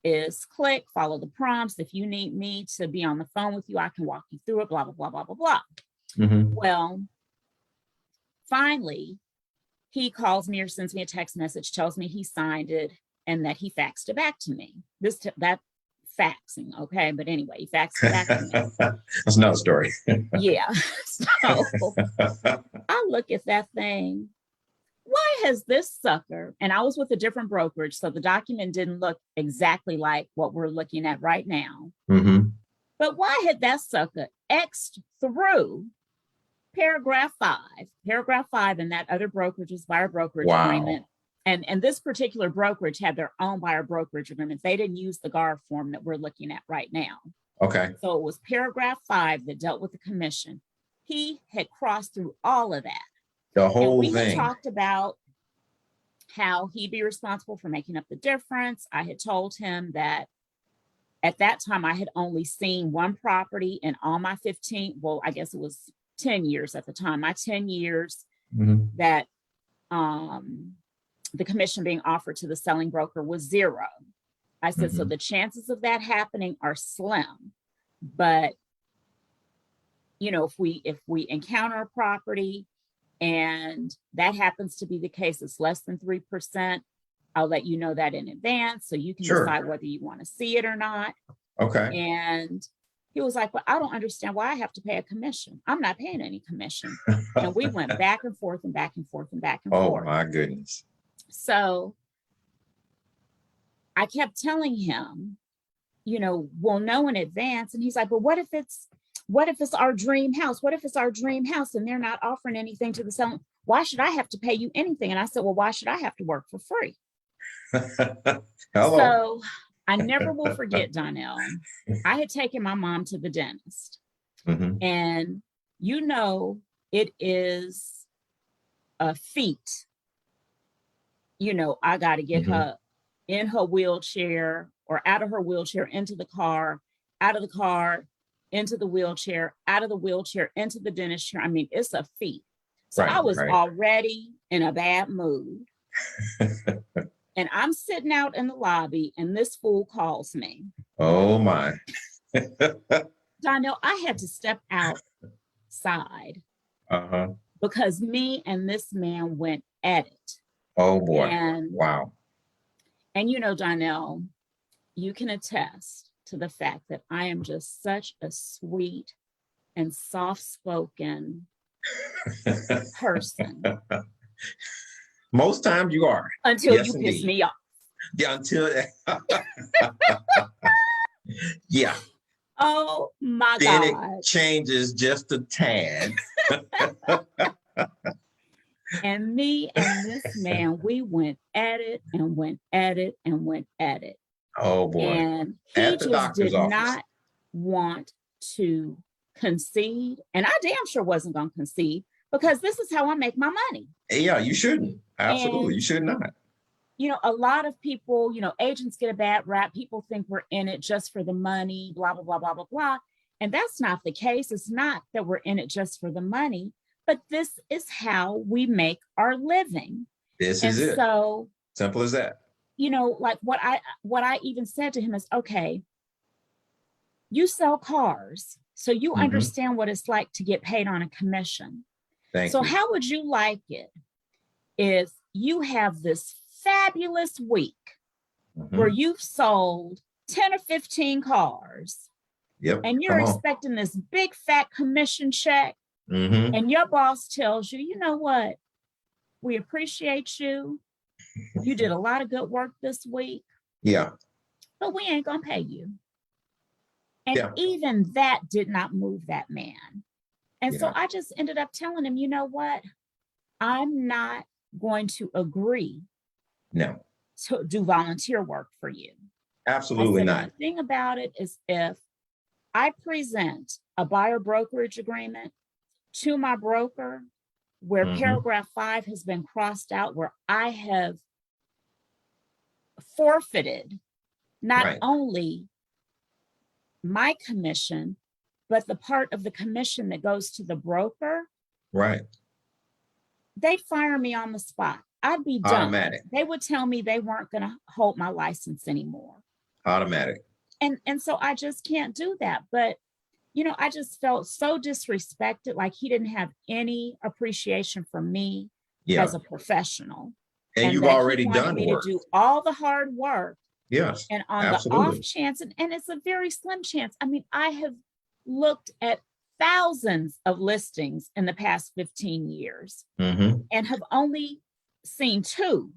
is click, follow the prompts. If you need me to be on the phone with you, I can walk you through it, blah, blah, blah, blah, blah, blah. Well, finally, he calls me or sends me a text message, tells me he signed it and that he faxed it back to me. That faxing, okay? But anyway, he faxed it back to me. That's another story. Yeah. So I look at that thing. Why has this sucker, and I was with a different brokerage, so the document didn't look exactly like what we're looking at right now. But why had that sucker X'd through paragraph 5? Paragraph 5 in that other brokerage's buyer brokerage agreement. And this particular brokerage had their own buyer brokerage agreement. They didn't use the GAR form that we're looking at right now. Okay. So it was paragraph 5 that dealt with the commission. He had crossed through all of that. The whole thing. We had thing. talked about how he'd be responsible for making up the difference. I had told him that at that time I had only seen one property in all my 15, well, I guess it was 10 years at the time, my 10 years that the commission being offered to the selling broker was 0. I said, so Mhm. the chances of that happening are slim, but if we encounter a property and that happens to be the case, it's less than 3%, I'll let you know that in advance so you can Sure. decide whether you want to see it or not. Okay. And he was like, well, I don't understand why I have to pay a commission. I'm not paying any commission. And we went back and forth and back and forth and back and Oh forth. my goodness. So I kept telling him, we'll know in advance. And he's like, but what if it's our dream house? What if it's our dream house and they're not offering anything to the seller? Why should I have to pay you anything? And I said, well, why should I have to work for free? Hello. So I never will forget, Donell. I had taken my mom to the dentist. Mhm. And it is a feat. I got to get Mhm. her in her wheelchair or out of her wheelchair into the car, out of the car into the wheelchair, out of the wheelchair into the dentist chair. I mean, it's a feat. So I was already in a bad mood. And I'm sitting out in the lobby and this fool calls me. Oh my. Donell, I had to step outside because me and this man went at it. Oh boy. And wow. And Donell, you can attest to the fact that I am just such a sweet and soft-spoken person. Most times you are. Until Yes, you indeed. piss me off. Yeah, until yeah. Oh my then God. It changes just a tad. And me and this man, we went at it and went at it and went at it. Oh boy. And he At the just doctor's did office. not want to concede. And I damn sure wasn't going to concede because this is how I make my money. Yeah, you shouldn't. Absolutely. And, you should not. A lot of people, agents get a bad rap. People think we're in it just for the money, blah, blah, blah, blah, blah, blah. And that's not the case. It's not that we're in it just for the money, but this is how we make our living. This is it. So simple as that. Like what I even said to him is, okay, you sell cars, so you understand what it's like to get paid on a commission. Thank you. How would you like it if you have this fabulous week where you've sold 10 or 15 cars and you're expecting this big fat commission check and your boss tells you, you know what, we appreciate you. You did a lot of good work this week. Yeah. But we ain't gonna pay you. And even that did not move that man. And so I just ended up telling him, you know what? I'm not going to agree to do volunteer work for you. Absolutely not. The thing about it is if I present a buyer brokerage agreement to my broker where paragraph 5 has been crossed out, where I have forfeited not only my commission, but the part of the commission that goes to the broker, they'd fire me on the spot. I'd be done. Automatic. They would tell me they weren't going to hold my license anymore. Automatic. And so I just can't do that. But, I just felt so disrespected, like he didn't have any appreciation for me as a professional. And you've already done me work. To do all the hard work. Yes. And on the off chance, and it's a very slim chance. I mean, I have looked at thousands of listings in the past 15 years and have only seen 2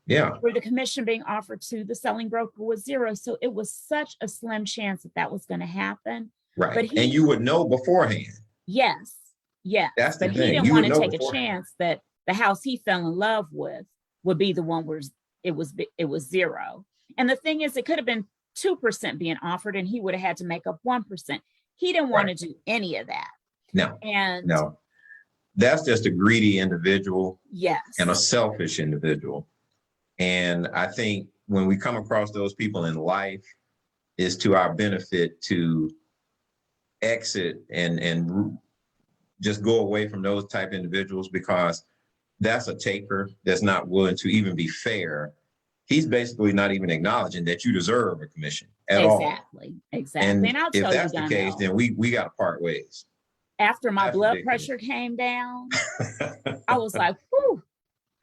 where the commission being offered to the selling broker was 0. So it was such a slim chance that was going to happen. But and you would know beforehand. Yes. That's the thing. He didn't want to take a chance that the house he fell in love with would be the one where it was 0. And the thing is, it could have been 2% being offered and he would have had to make up 1%. He didn't want to do any of that. No. That's just a greedy individual. Yes. And a selfish individual. And I think when we come across those people in life, it's to our benefit to exit and just go away from those type individuals, because that's a taker that's not willing to even be fair. He's basically not even acknowledging that you deserve a commission at all. Exactly. And I'll if tell you, that's the case, Donell, then we got to part ways. after my That's blood ridiculous. pressure came down, I was like, whew,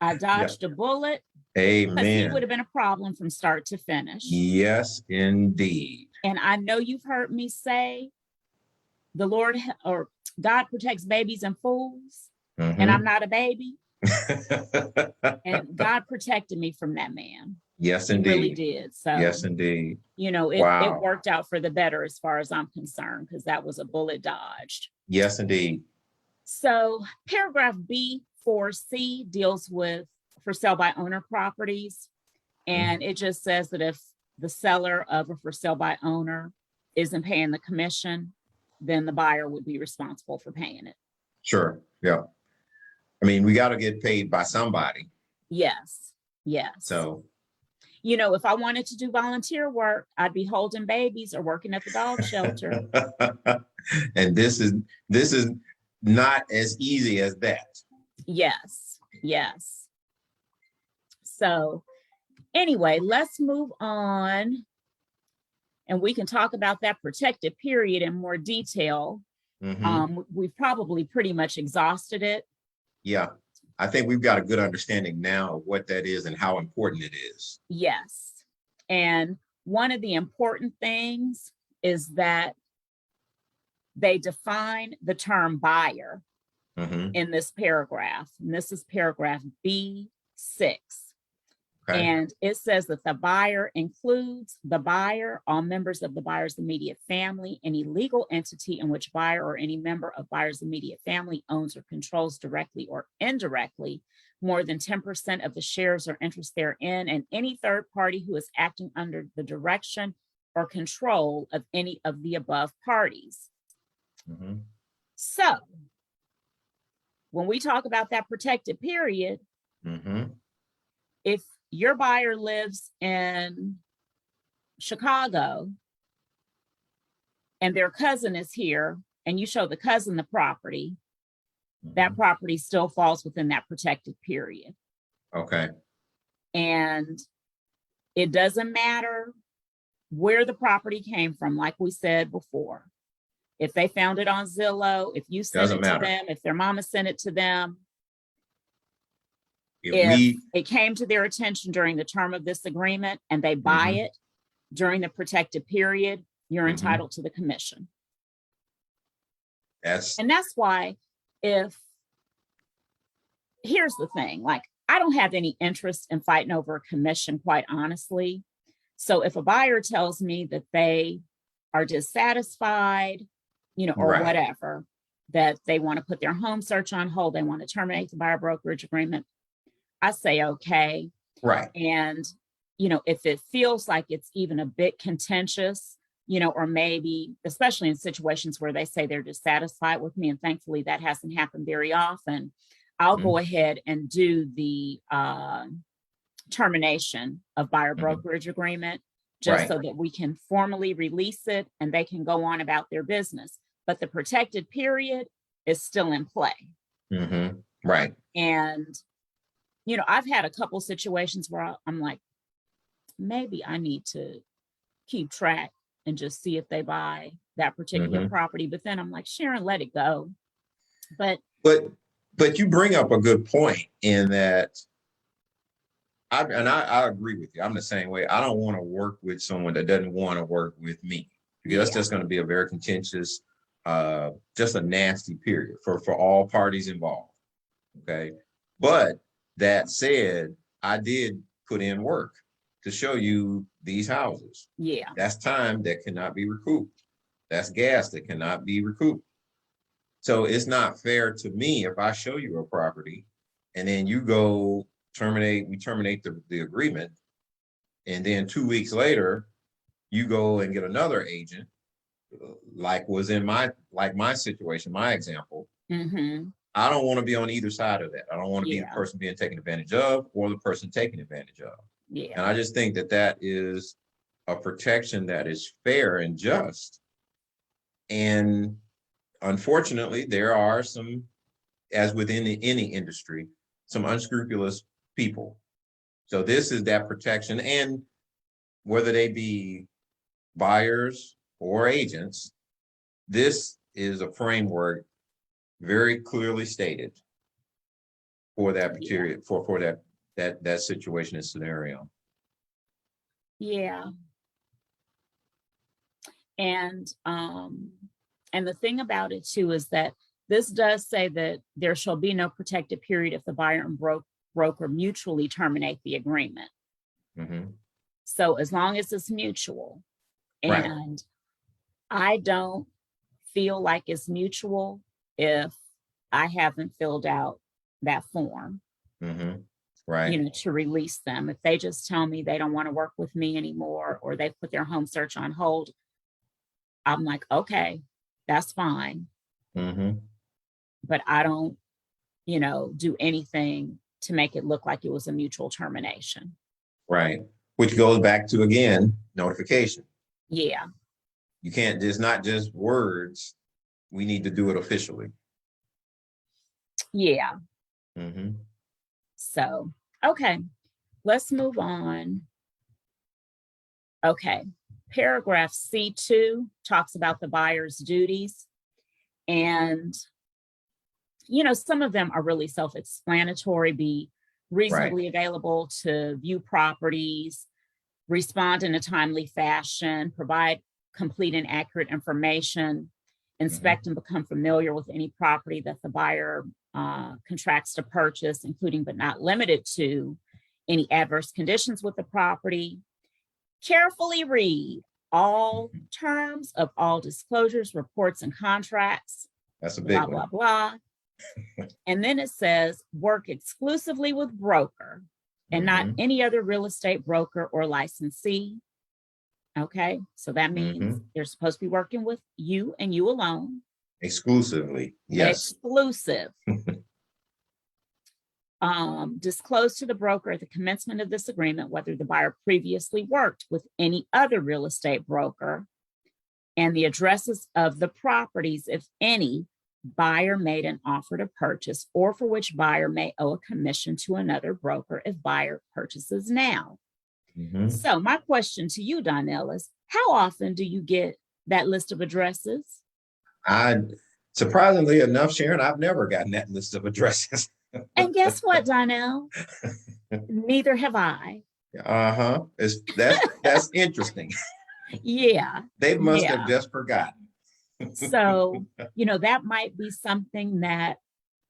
I dodged a bullet. Because he would Amen. have been a problem from start to finish. Yes, indeed. And I know you've heard me say, the Lord or God protects babies and fools, and I'm not a baby. And God protected me from that man. Yes, He indeed. really did. So, yes, indeed. you know, it Wow. worked out for the better as far as I'm concerned, because that was a bullet dodged. Yes, indeed. So paragraph B4C deals with for sale by owner properties. And it just says that if the seller of a for sale by owner isn't paying the commission, then the buyer would be responsible for paying it. Sure. Yeah. I mean, we got to get paid by somebody. Yes. So, you know, if I wanted to do volunteer work, I'd be holding babies or working at the dog shelter. And this is not as easy as that. Yes. So anyway, let's move on. And we can talk about that protected period in more detail. We've probably pretty much exhausted it. Yeah. I think we've got a good understanding now of what that is and how important it is. Yes. And one of the important things is that they define the term buyer in this paragraph. And this is paragraph B6. Okay. And it says that the buyer includes the buyer, all members of the buyer's immediate family, any legal entity in which buyer or any member of buyer's immediate family owns or controls directly or indirectly more than 10% of the shares or interest therein, and any third party who is acting under the direction or control of any of the above parties. So when we talk about that protected period, if your buyer lives in Chicago and their cousin is here and you show the cousin the property, that property still falls within that protected period. Okay. And it doesn't matter where the property came from, like we said before. If they found it on Zillow, if you sent it to them, if their mama sent it to them, if it came to their attention during the term of this agreement and they buy it during the protected period, you're entitled to the commission. And that's why here's the thing, like, I don't have any interest in fighting over a commission, quite honestly. So if a buyer tells me that they are dissatisfied, you know, or whatever, that they want to put their home search on hold, they want to terminate the buyer brokerage agreement, I say, okay. Right. And, you know, if it feels like it's even a bit contentious, you know, or maybe, especially in situations where they say they're dissatisfied with me, and thankfully that hasn't happened very often, I'll go ahead and do the termination of buyer brokerage agreement, just so that we can formally release it and they can go on about their business. But the protected period is still in play. Right. And, you know, I've had a couple situations where I'm like, maybe I need to keep track and just see if they buy that particular property. But then I'm like, Sharon, let it go. But you bring up a good point in that, I agree with you. I'm the same way. I don't want to work with someone that doesn't want to work with me, because that's just going to be a very contentious, just a nasty period for all parties involved. Okay. But that said, I did put in work to show you these houses. Yeah. That's time that cannot be recouped. That's gas that cannot be recouped. So it's not fair to me if I show you a property and then you go we terminate the agreement, and then 2 weeks later, you go and get another agent, like was in my situation, my example. I don't want to be on either side of that. I don't want to be the person being taken advantage of or the person taking advantage of. And I just think that is a protection that is fair and just. And unfortunately, there are some, as within any industry, some unscrupulous people. So this is that protection, and whether they be buyers or agents, this is a framework very clearly stated for that period, for that situation and scenario. Yeah. And the thing about it too is that this does say that there shall be no protected period if the buyer and broker mutually terminate the agreement. Mm-hmm. So as long as it's mutual, Right. and I don't feel like it's mutual if I haven't filled out that form, Mm-hmm. Right. you know, to release them. If they just tell me they don't want to work with me anymore, or they put their home search on hold, I'm like, okay, that's fine. Mm-hmm. But I don't, you know, do anything to make it look like it was a mutual termination. Right. Which goes back to, again, notification. Yeah. You can't, it's not just words. We need to do it officially. Yeah. Mm-hmm. So, okay, let's move on. Okay. Paragraph C2 talks about the buyer's duties. And, you know, some of them are really self-explanatory: be reasonably available to view properties, respond in a timely fashion, provide complete and accurate information, inspect and become familiar with any property that the buyer contracts to purchase, including but not limited to any adverse conditions with the property. Carefully read all terms of all disclosures, reports, and contracts. That's a big blah, one. blah, blah. And then it says work exclusively with broker and not any other real estate broker or licensee. Okay, so that means they're supposed to be working with you and you alone. Exclusively, yes. Exclusive. Disclose to the broker at the commencement of this agreement whether the buyer previously worked with any other real estate broker, and the addresses of the properties, if any, buyer made an offer to purchase or for which buyer may owe a commission to another broker if buyer purchases now. So my question to you, Donell, is how often do you get that list of addresses? Surprisingly enough, Sharon, I've never gotten that list of addresses. And guess what, Donell? Neither have I. Uh-huh. That's interesting. Yeah. They must have just forgotten. So, you know, that might be something that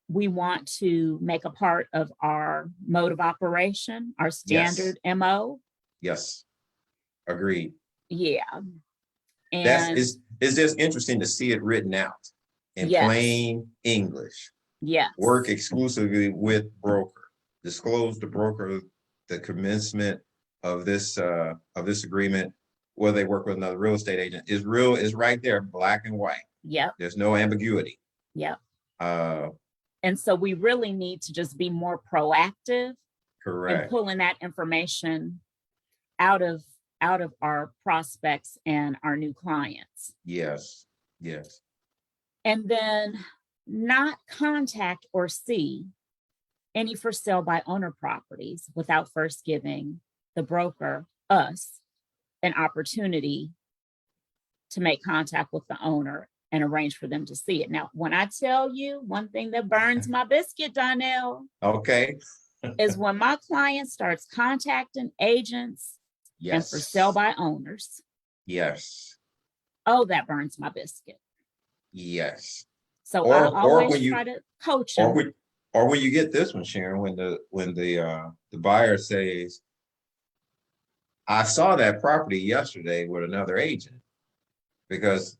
we want to make a part of our mode of operation, our standard MO. Yes. Agreed. Yeah. And And it's just interesting to see it written out in plain English. Yes. Work exclusively with broker. Disclose to broker the commencement of this agreement, whether they work with another real estate agent, is right there, black and white. Yep. There's no ambiguity. Yep. And so we really need to just be more proactive. Correct. In pulling that information out of our prospects and our new clients. Yes. Yes. And then not contact or see any for sale by owner properties without first giving the broker, us, an opportunity to make contact with the owner and arrange for them to see it. Now, when I tell you one thing that burns my biscuit, Donell, okay, is when my client starts contacting agents and for sale by owners. Yes. Oh, that burns my biscuit. Yes. So I always try to coach them. Or when you get this one, Sharon, when the buyer says, I saw that property yesterday with another agent, because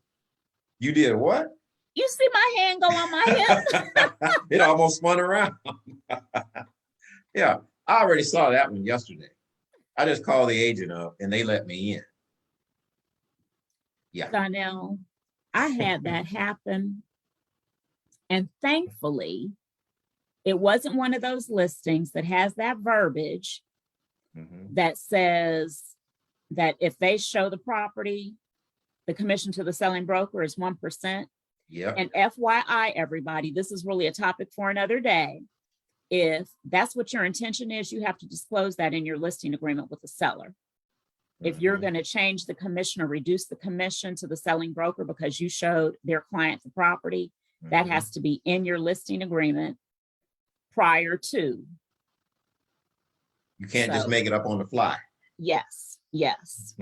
you did what? You see my hand go on my hip? It almost spun around. Yeah, I already saw that one yesterday. I just called the agent up and they let me in. Yeah. Donell, I had that happen. And thankfully, it wasn't one of those listings that has that verbiage that says that if they show the property, the commission to the selling broker is 1%. Yeah. And FYI, everybody, this is really a topic for another day. If that's what your intention is, you have to disclose that in your listing agreement with the seller. If you're going to change the commission or reduce the commission to the selling broker because you showed their client the property, that has to be in your listing agreement prior to. You can't just make it up on the fly. Yes, yes.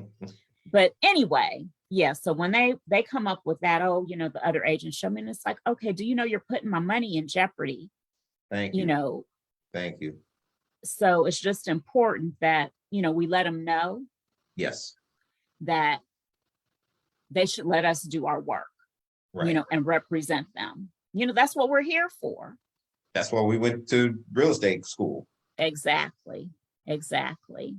But anyway, yeah, so when they come up with that, oh, you know, the other agents show me, and it's like, okay, do you know you're putting my money in jeopardy? Thank you. You know. Thank you. So it's just important that, you know, we let them know. Yes. That they should let us do our work, right. You know, and represent them. You know, that's what we're here for. That's why we went to real estate school. Exactly. Exactly.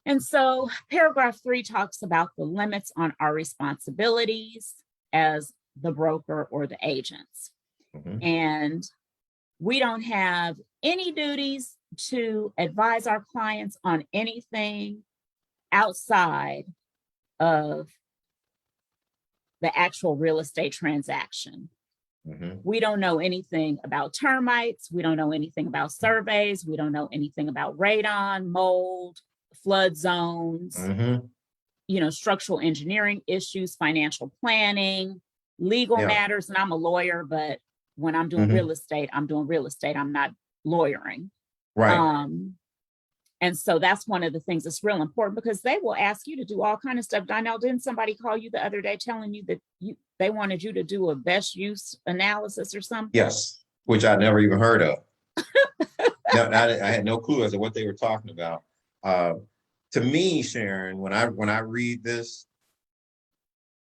And so paragraph 3 talks about the limits on our responsibilities as the broker or the agents. And we don't have any duties to advise our clients on anything outside of the actual real estate transaction. We don't know anything about termites. We don't know anything about surveys. We don't know anything about radon, mold, flood zones, you know, structural engineering issues, financial planning, legal matters. And I'm a lawyer, but when I'm doing real estate, I'm doing real estate. I'm not lawyering. Right. And so that's one of the things that's real important, because they will ask you to do all kind of stuff. Donell, didn't somebody call you the other day telling you that they wanted you to do a best use analysis or something? Yes, which I never even heard of. No, I had no clue as to what they were talking about. To me, Sharon, when I read this,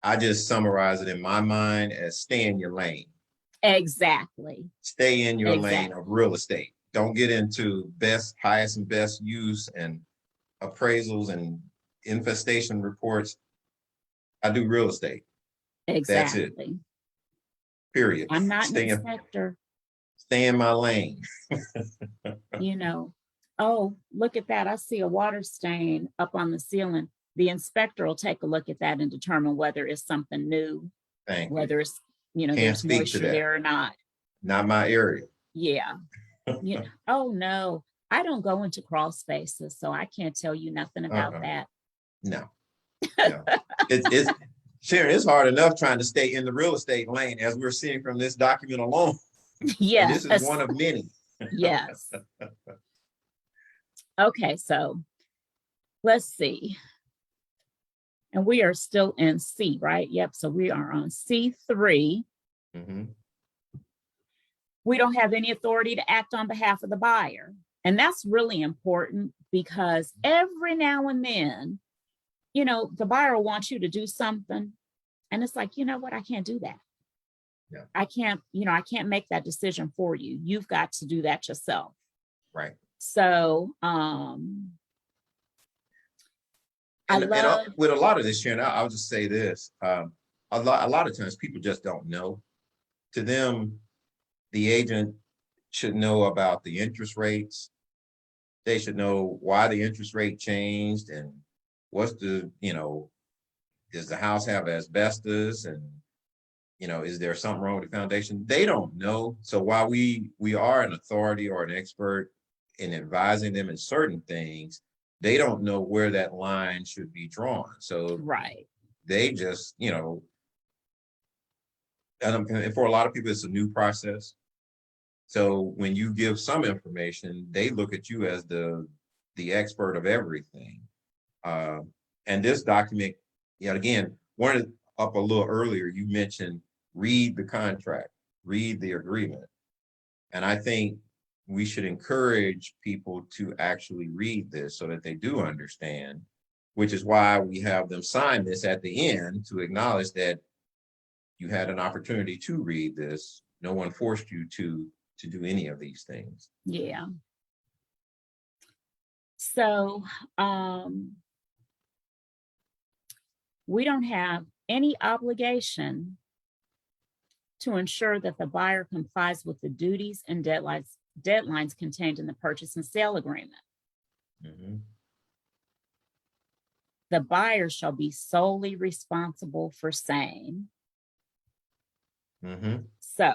I just summarize it in my mind as stay in your lane. Exactly. Stay in your lane of real estate. Don't get into highest and best use and appraisals and infestation reports. I do real estate. Exactly. That's it. Period. I'm not an inspector. Stay in my lane. You know, oh, look at that. I see a water stain up on the ceiling. The inspector will take a look at that and determine whether it's something new, whether it's, you know, there's moisture there or not. Not my area. Yeah. You know, oh no, I don't go into crawl spaces, so I can't tell you nothing about that. No. It's Sharon, it's hard enough trying to stay in the real estate lane, as we're seeing from this document alone. Yeah. This is one of many. Yes. Okay, so let's see. And we are still in C, right? Yep. So we are on C3. We don't have any authority to act on behalf of the buyer. And that's really important, because every now and then, you know, the buyer will want you to do something. And it's like, you know what? I can't do that. Yeah. I can't make that decision for you. You've got to do that yourself. Right. So, with a lot of this, Sharon, I'll just say this. A lot of times people just don't know. To them, the agent should know about the interest rates. They should know why the interest rate changed and what's the, you know, does the house have asbestos, and, you know, is there something wrong with the foundation? They don't know. So while we are an authority or an expert in advising them in certain things, they don't know where that line should be drawn. So they just, you know, and for a lot of people, it's a new process. So when you give some information, they look at you as the expert of everything. And this document, again, up a little earlier, you mentioned read the contract, read the agreement. And I think we should encourage people to actually read this so that they do understand, which is why we have them sign this at the end to acknowledge that you had an opportunity to read this. No one forced you to do any of these things. Yeah. So we don't have any obligation to ensure that the buyer complies with the duties and deadlines contained in the purchase and sale agreement. The buyer shall be solely responsible for same. So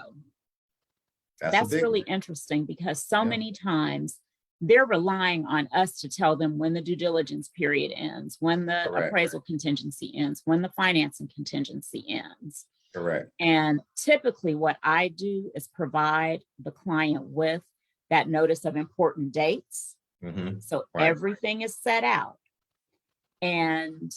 That's a That's big really one. interesting because so Yeah. many times they're relying on us to tell them when the due diligence period ends, when the Correct. appraisal contingency ends, when the financing contingency ends. Correct. And typically what I do is provide the client with that notice of important dates. Mm-hmm. So Right. everything is set out. And,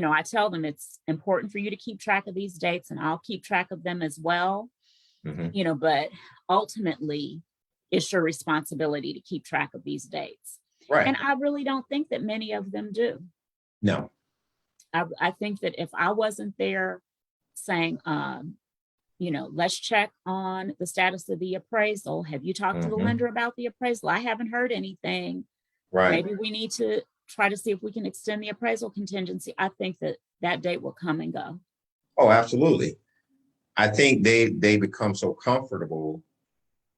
I tell them it's important for you to keep track of these dates and I'll keep track of them as well. Mm-hmm. But ultimately it's your responsibility to keep track of these dates. Right. And I really don't think that many of them do. No. I think that if I wasn't there saying, let's check on the status of the appraisal. Have you talked to the Mm-hmm. lender about the appraisal? I haven't heard anything. Right. Maybe we need to try to see if we can extend the appraisal contingency. I think that that date will come and go. Oh, absolutely. I think they become so comfortable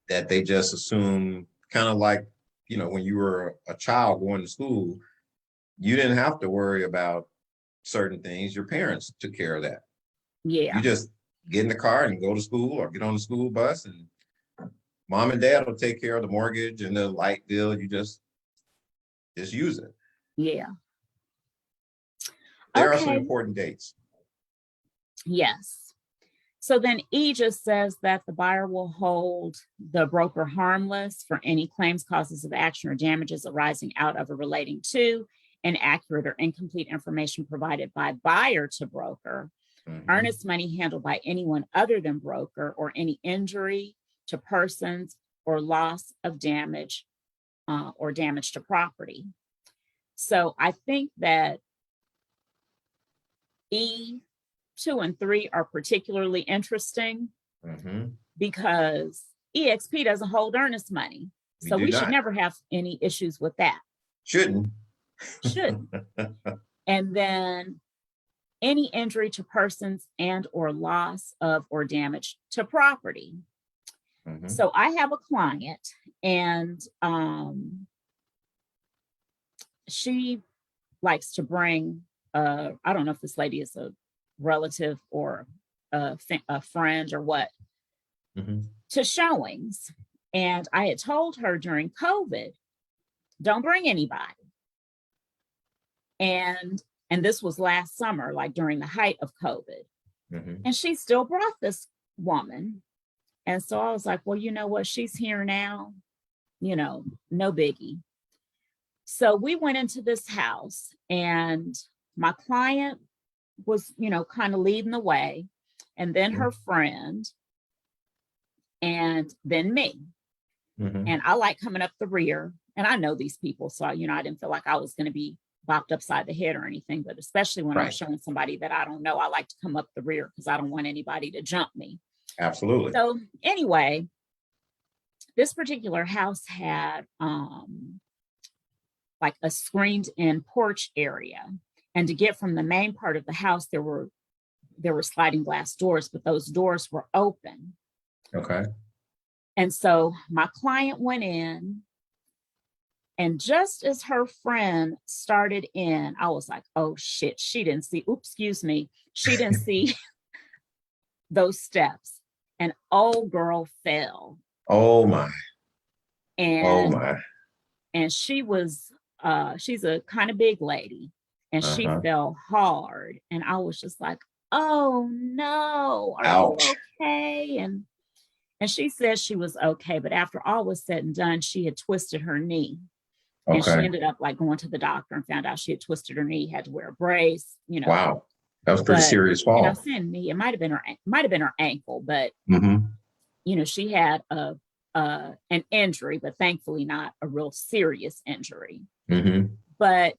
that they just assume, kind of like, when you were a child going to school, you didn't have to worry about certain things. Your parents took care of that. Yeah. You just get in the car and go to school or get on the school bus, and mom and dad will take care of the mortgage and the light bill. You just use it. Yeah. There are some Okay. important dates. Yes. So then E just says that the buyer will hold the broker harmless for any claims, causes of action, or damages arising out of or relating to inaccurate or incomplete information provided by buyer to broker, Mm-hmm. earnest money handled by anyone other than broker, or any injury to persons or loss of damage or damage to property. So I think that E 2 and 3 are particularly interesting Mm-hmm. because EXP doesn't hold earnest money. So we should never have any issues with that. Shouldn't. Shouldn't. And then any injury to persons and or loss of or damage to property. Mm-hmm. So I have a client and she likes to bring, I don't know if this lady is a relative or a friend or what, Mm-hmm. to showings. And I had told her during COVID, don't bring anybody. And this was last summer, like during the height of COVID. Mm-hmm. And she still brought this woman. And so I was like, well, you know what? She's here now, no biggie. So we went into this house and my client was, kind of leading the way, and then her friend, and then me. Mm-hmm. And I like coming up the rear, and I know these people. So, I didn't feel like I was going to be bopped upside the head or anything, but especially when I'm showing somebody that I don't know, I like to come up the rear because I don't want anybody to jump me. Absolutely. So anyway, this particular house had like a screened in porch area. And to get from the main part of the house, there were sliding glass doors, but those doors were open. Okay. And so my client went in, and just as her friend started in, I was like, oh shit, she didn't see those steps. And old girl fell. Oh my. And she was, she's a kind of big lady, and she fell hard. And I was just like, oh no, are you okay? And she said she was okay, but after all was said and done, she had twisted her knee. And she ended up like going to the doctor and found out she had twisted her knee, had to wear a brace, Wow. That was pretty serious fall. And I was saying knee, it might have been her ankle, but she had an injury, but thankfully not a real serious injury. Mm-hmm. But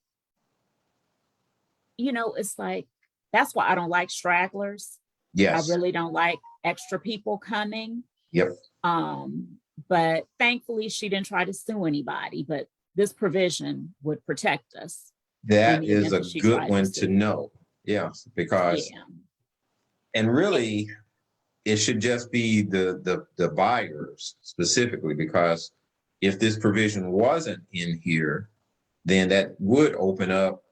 it's like, that's why I don't like stragglers. Yes. I really don't like extra people coming. Yep. But thankfully she didn't try to sue anybody, but this provision would protect us. That is a good one to know. Yeah, because and really it should just be the buyers specifically, because if this provision wasn't in here, then that would open up,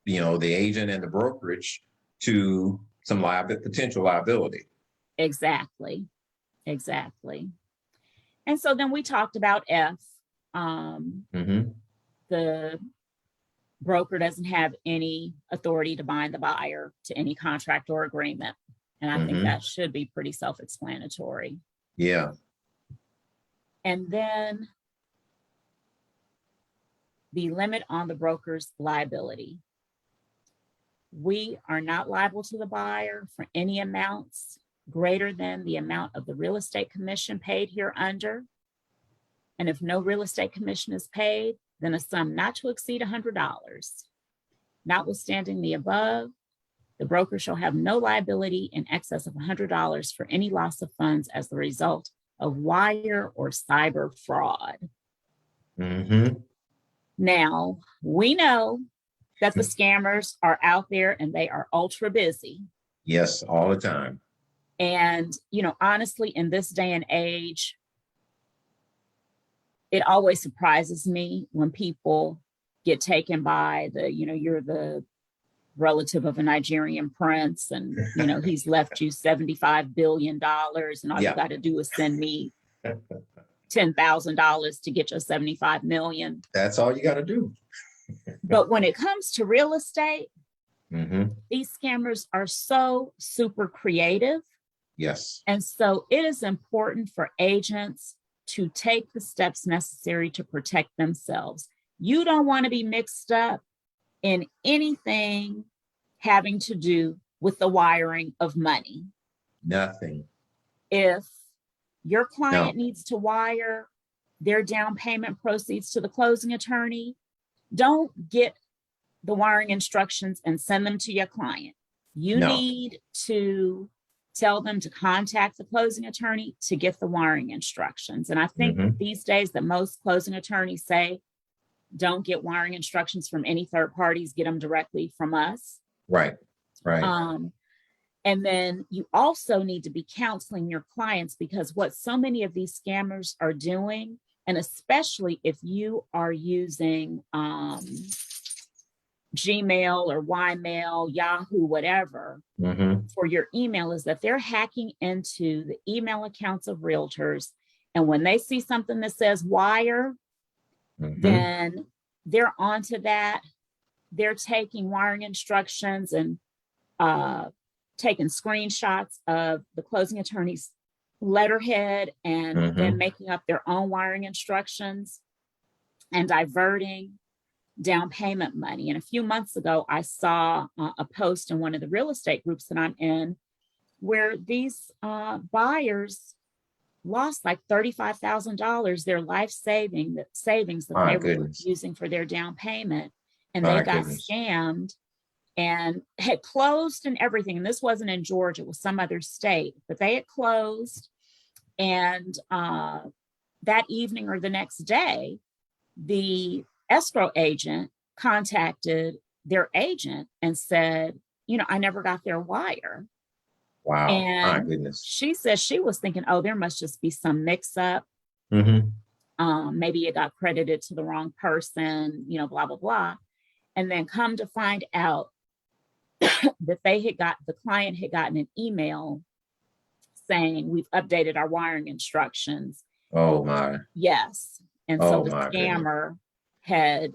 the agent and the brokerage to some potential liability. Exactly. Exactly. And so then we talked about F. Mm-hmm. The broker doesn't have any authority to bind the buyer to any contract or agreement. And I think Mm-hmm. that should be pretty self-explanatory. Yeah. And then the limit on the broker's liability. We are not liable to the buyer for any amounts greater than the amount of the real estate commission paid here under. And if no real estate commission is paid, then a sum not to exceed $100. Notwithstanding the above, the broker shall have no liability in excess of $100 for any loss of funds as the result of wire or cyber fraud. Mm-hmm. Now, we know that the scammers are out there and they are ultra busy. Yes, all the time. And, honestly, in this day and age, it always surprises me when people get taken by you're the relative of a Nigerian prince and, he's left you $75 billion and all you got to do is send me $10,000 to get your 75 million. That's all you got to do. But when it comes to real estate, mm-hmm. these scammers are so super creative. Yes. And so it is important for agents to take the steps necessary to protect themselves. You don't want to be mixed up in anything having to do with the wiring of money. Nothing. If your client needs to wire their down payment proceeds to the closing attorney, don't get the wiring instructions and send them to your client. You need to tell them to contact the closing attorney to get the wiring instructions. And I think these days that most closing attorneys say, don't get wiring instructions from any third parties, get them directly from us. Right. And then you also need to be counseling your clients, because what so many of these scammers are doing, and especially if you are using Gmail or Ymail, Yahoo, whatever, for your email, is that they're hacking into the email accounts of realtors. And when they see something that says wire, then they're onto that. They're taking wiring instructions and taking screenshots of the closing attorney's letterhead and then making up their own wiring instructions and diverting down payment money. And a few months ago, I saw a post in one of the real estate groups that I'm in where these buyers lost like $35,000, their life savings that they were using for their down payment. And they got scammed and had closed and everything. And this wasn't in Georgia, it was some other state, but they had closed. And that evening or the next day, the escrow agent contacted their agent and said, I never got their wire. Wow. And my goodness. She says she was thinking, oh, there must just be some mix up. Maybe it got credited to the wrong person, blah, blah, blah. And then come to find out that the client had gotten an email saying, we've updated our wiring instructions. Oh my. Yes. And so the scammer had,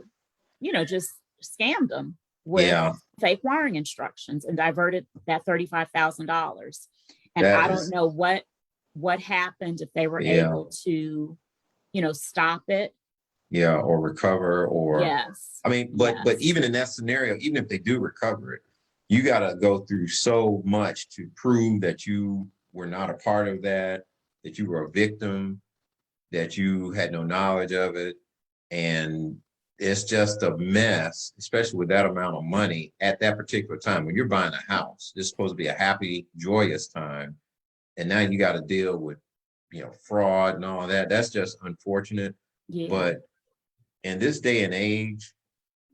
just scammed them with fake wiring instructions and diverted that $35,000. And I don't know what happened, if they were able to, stop it. Or recover, or yes. I mean, but even in that scenario, even if they do recover it, you got to go through so much to prove that you were not a part of that you were a victim, that you had no knowledge of it. And it's just a mess, especially with that amount of money at that particular time. When you're buying a house, it's supposed to be a happy, joyous time. And now you got to deal with, fraud and all that. That's just unfortunate. Yeah. But in this day and age,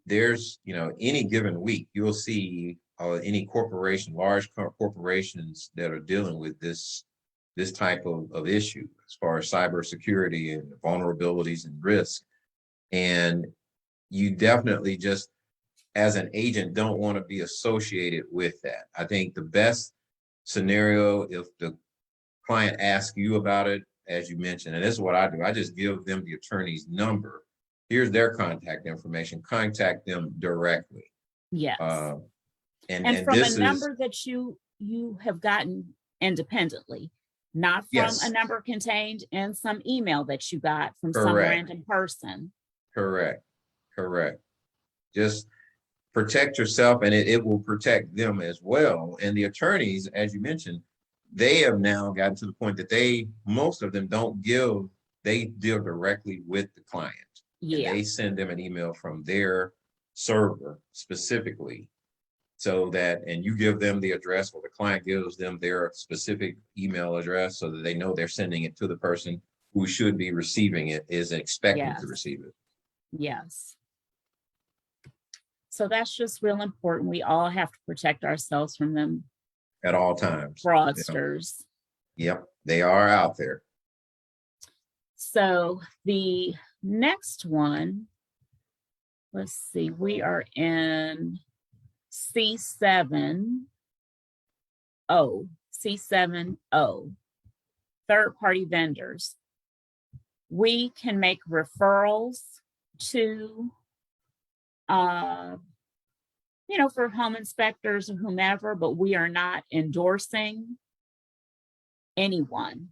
there's, any given week, you'll see any large corporations that are dealing with this type of issue as far as cybersecurity and vulnerabilities and risk. And you definitely just, as an agent, don't want to be associated with that. I think the best scenario, if the client asks you about it, as you mentioned, and this is what I do. I just give them the attorney's number. Here's their contact information. Contact them directly. Yes. And from a this is, number that you have gotten independently, not from yes, a number contained in some email that you got from some correct, random person. correct. Just protect yourself, and it will protect them as well. And the attorneys, as you mentioned, they have now gotten to the point that most of them they deal directly with the client. Yeah. And they send them an email from their server specifically, so that, and you give them the address, or the client gives them their specific email address, so that they know they're sending it to the person who should be receiving it, is expecting to receive it. Yes. So that's just real important. We all have to protect ourselves from them At all times. fraudsters. Yep, they are out there. So the next one, let's see, we are in C7O, third-party vendors. We can make referrals to, for home inspectors or whomever, but we are not endorsing anyone.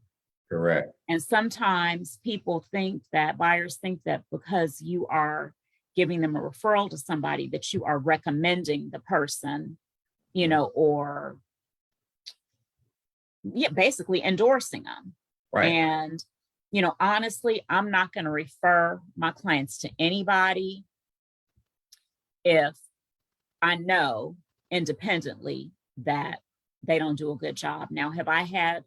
Correct. And sometimes buyers think that because you are giving them a referral to somebody, that you are recommending the person, or basically endorsing them. Right. And, honestly, I'm not going to refer my clients to anybody if I know independently that they don't do a good job. Now, have I had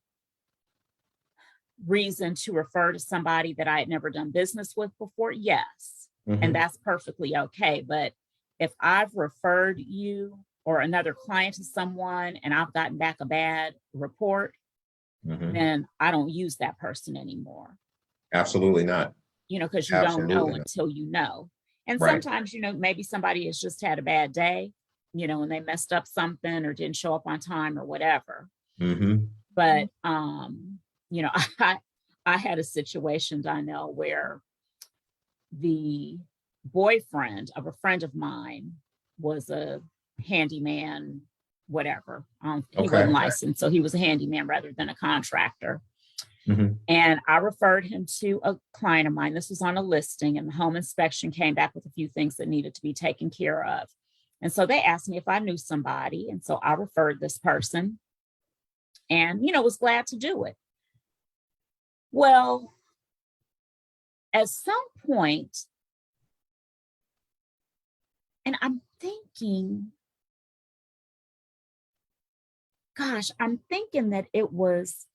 reason to refer to somebody that I had never done business with before? Yes. Mm-hmm. And that's perfectly okay. But if I've referred you or another client to someone and I've gotten back a bad report, mm-hmm. then I don't use that person anymore. Absolutely not. Because you don't know until you know. And sometimes, maybe somebody has just had a bad day, and they messed up something or didn't show up on time or whatever. Mm-hmm. But, I had a situation, Donell, where the boyfriend of a friend of mine was a handyman, whatever. He wasn't licensed, so he was a handyman rather than a contractor. Mm-hmm. And I referred him to a client of mine. This was on a listing, and the home inspection came back with a few things that needed to be taken care of. And so they asked me if I knew somebody. And so I referred this person and, was glad to do it. Well, at some point, and I'm thinking that it was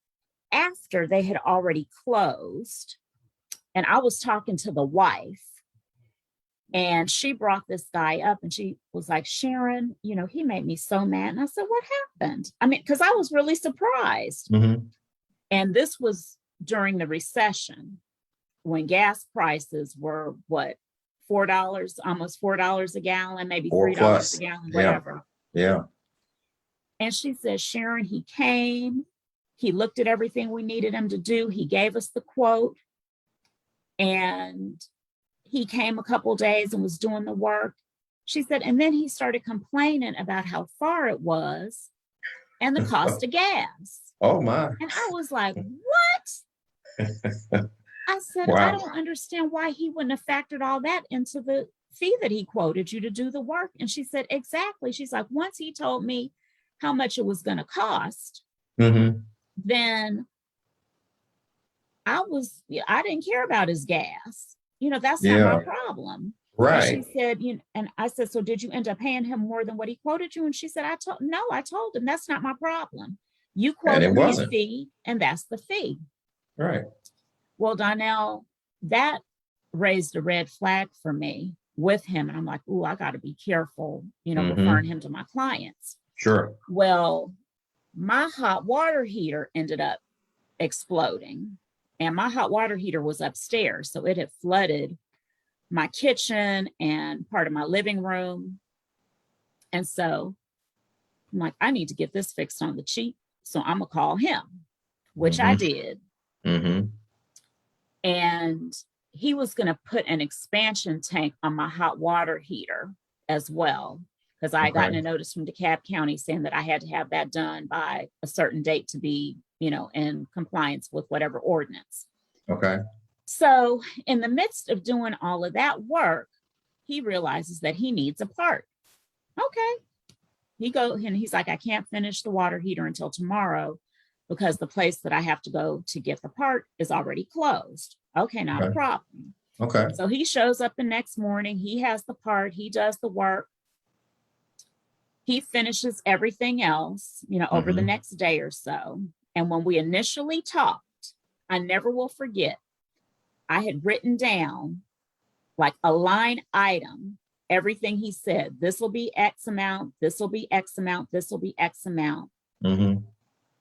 after they had already closed, and I was talking to the wife, and she brought this guy up, and she was like, Sharon, he made me so mad. And I said, what happened? I mean, because I was really surprised. Mm-hmm. And this was during the recession, when gas prices were $4, almost $4 a gallon, maybe $3 a gallon, whatever. Yeah. And she said, Sharon, he came, he looked at everything we needed him to do. He gave us the quote, and he came a couple days and was doing the work. She said, and then he started complaining about how far it was and the cost of gas. Oh my. And I was like, what? I said, wow. I don't understand why he wouldn't have factored all that into the fee that he quoted you to do the work. And she said, exactly. She's like, once he told me how much it was going to cost, mm-hmm. then I didn't care about his gas. That's not my problem. Right. And she said, and I said, so did you end up paying him more than what he quoted you? And she said, I told him that's not my problem. You quoted me a fee, and that's the fee. Right. Well, Donell, that raised a red flag for me with him. And I'm like, ooh, I got to be careful, mm-hmm. referring him to my clients. Sure. Well, my hot water heater ended up exploding, and my hot water heater was upstairs. So it had flooded my kitchen and part of my living room. And so I'm like, I need to get this fixed on the cheap. So I'm going to call him. which I did. Mm-hmm. And he was going to put an expansion tank on my hot water heater as well, because I had gotten a notice from DeKalb County saying that I had to have that done by a certain date to be, in compliance with whatever ordinance. Okay. So in the midst of doing all of that work, he realizes that he needs a part. Okay. He's like, I can't finish the water heater until tomorrow because the place that I have to go to get the part is already closed. Okay, not a problem. Okay. So he shows up the next morning. He has the part. He does the work. He finishes everything else, over the next day or so. And when we initially talked, I never will forget, I had written down like a line item, everything he said. This will be X amount. This will be X amount. This will be X amount.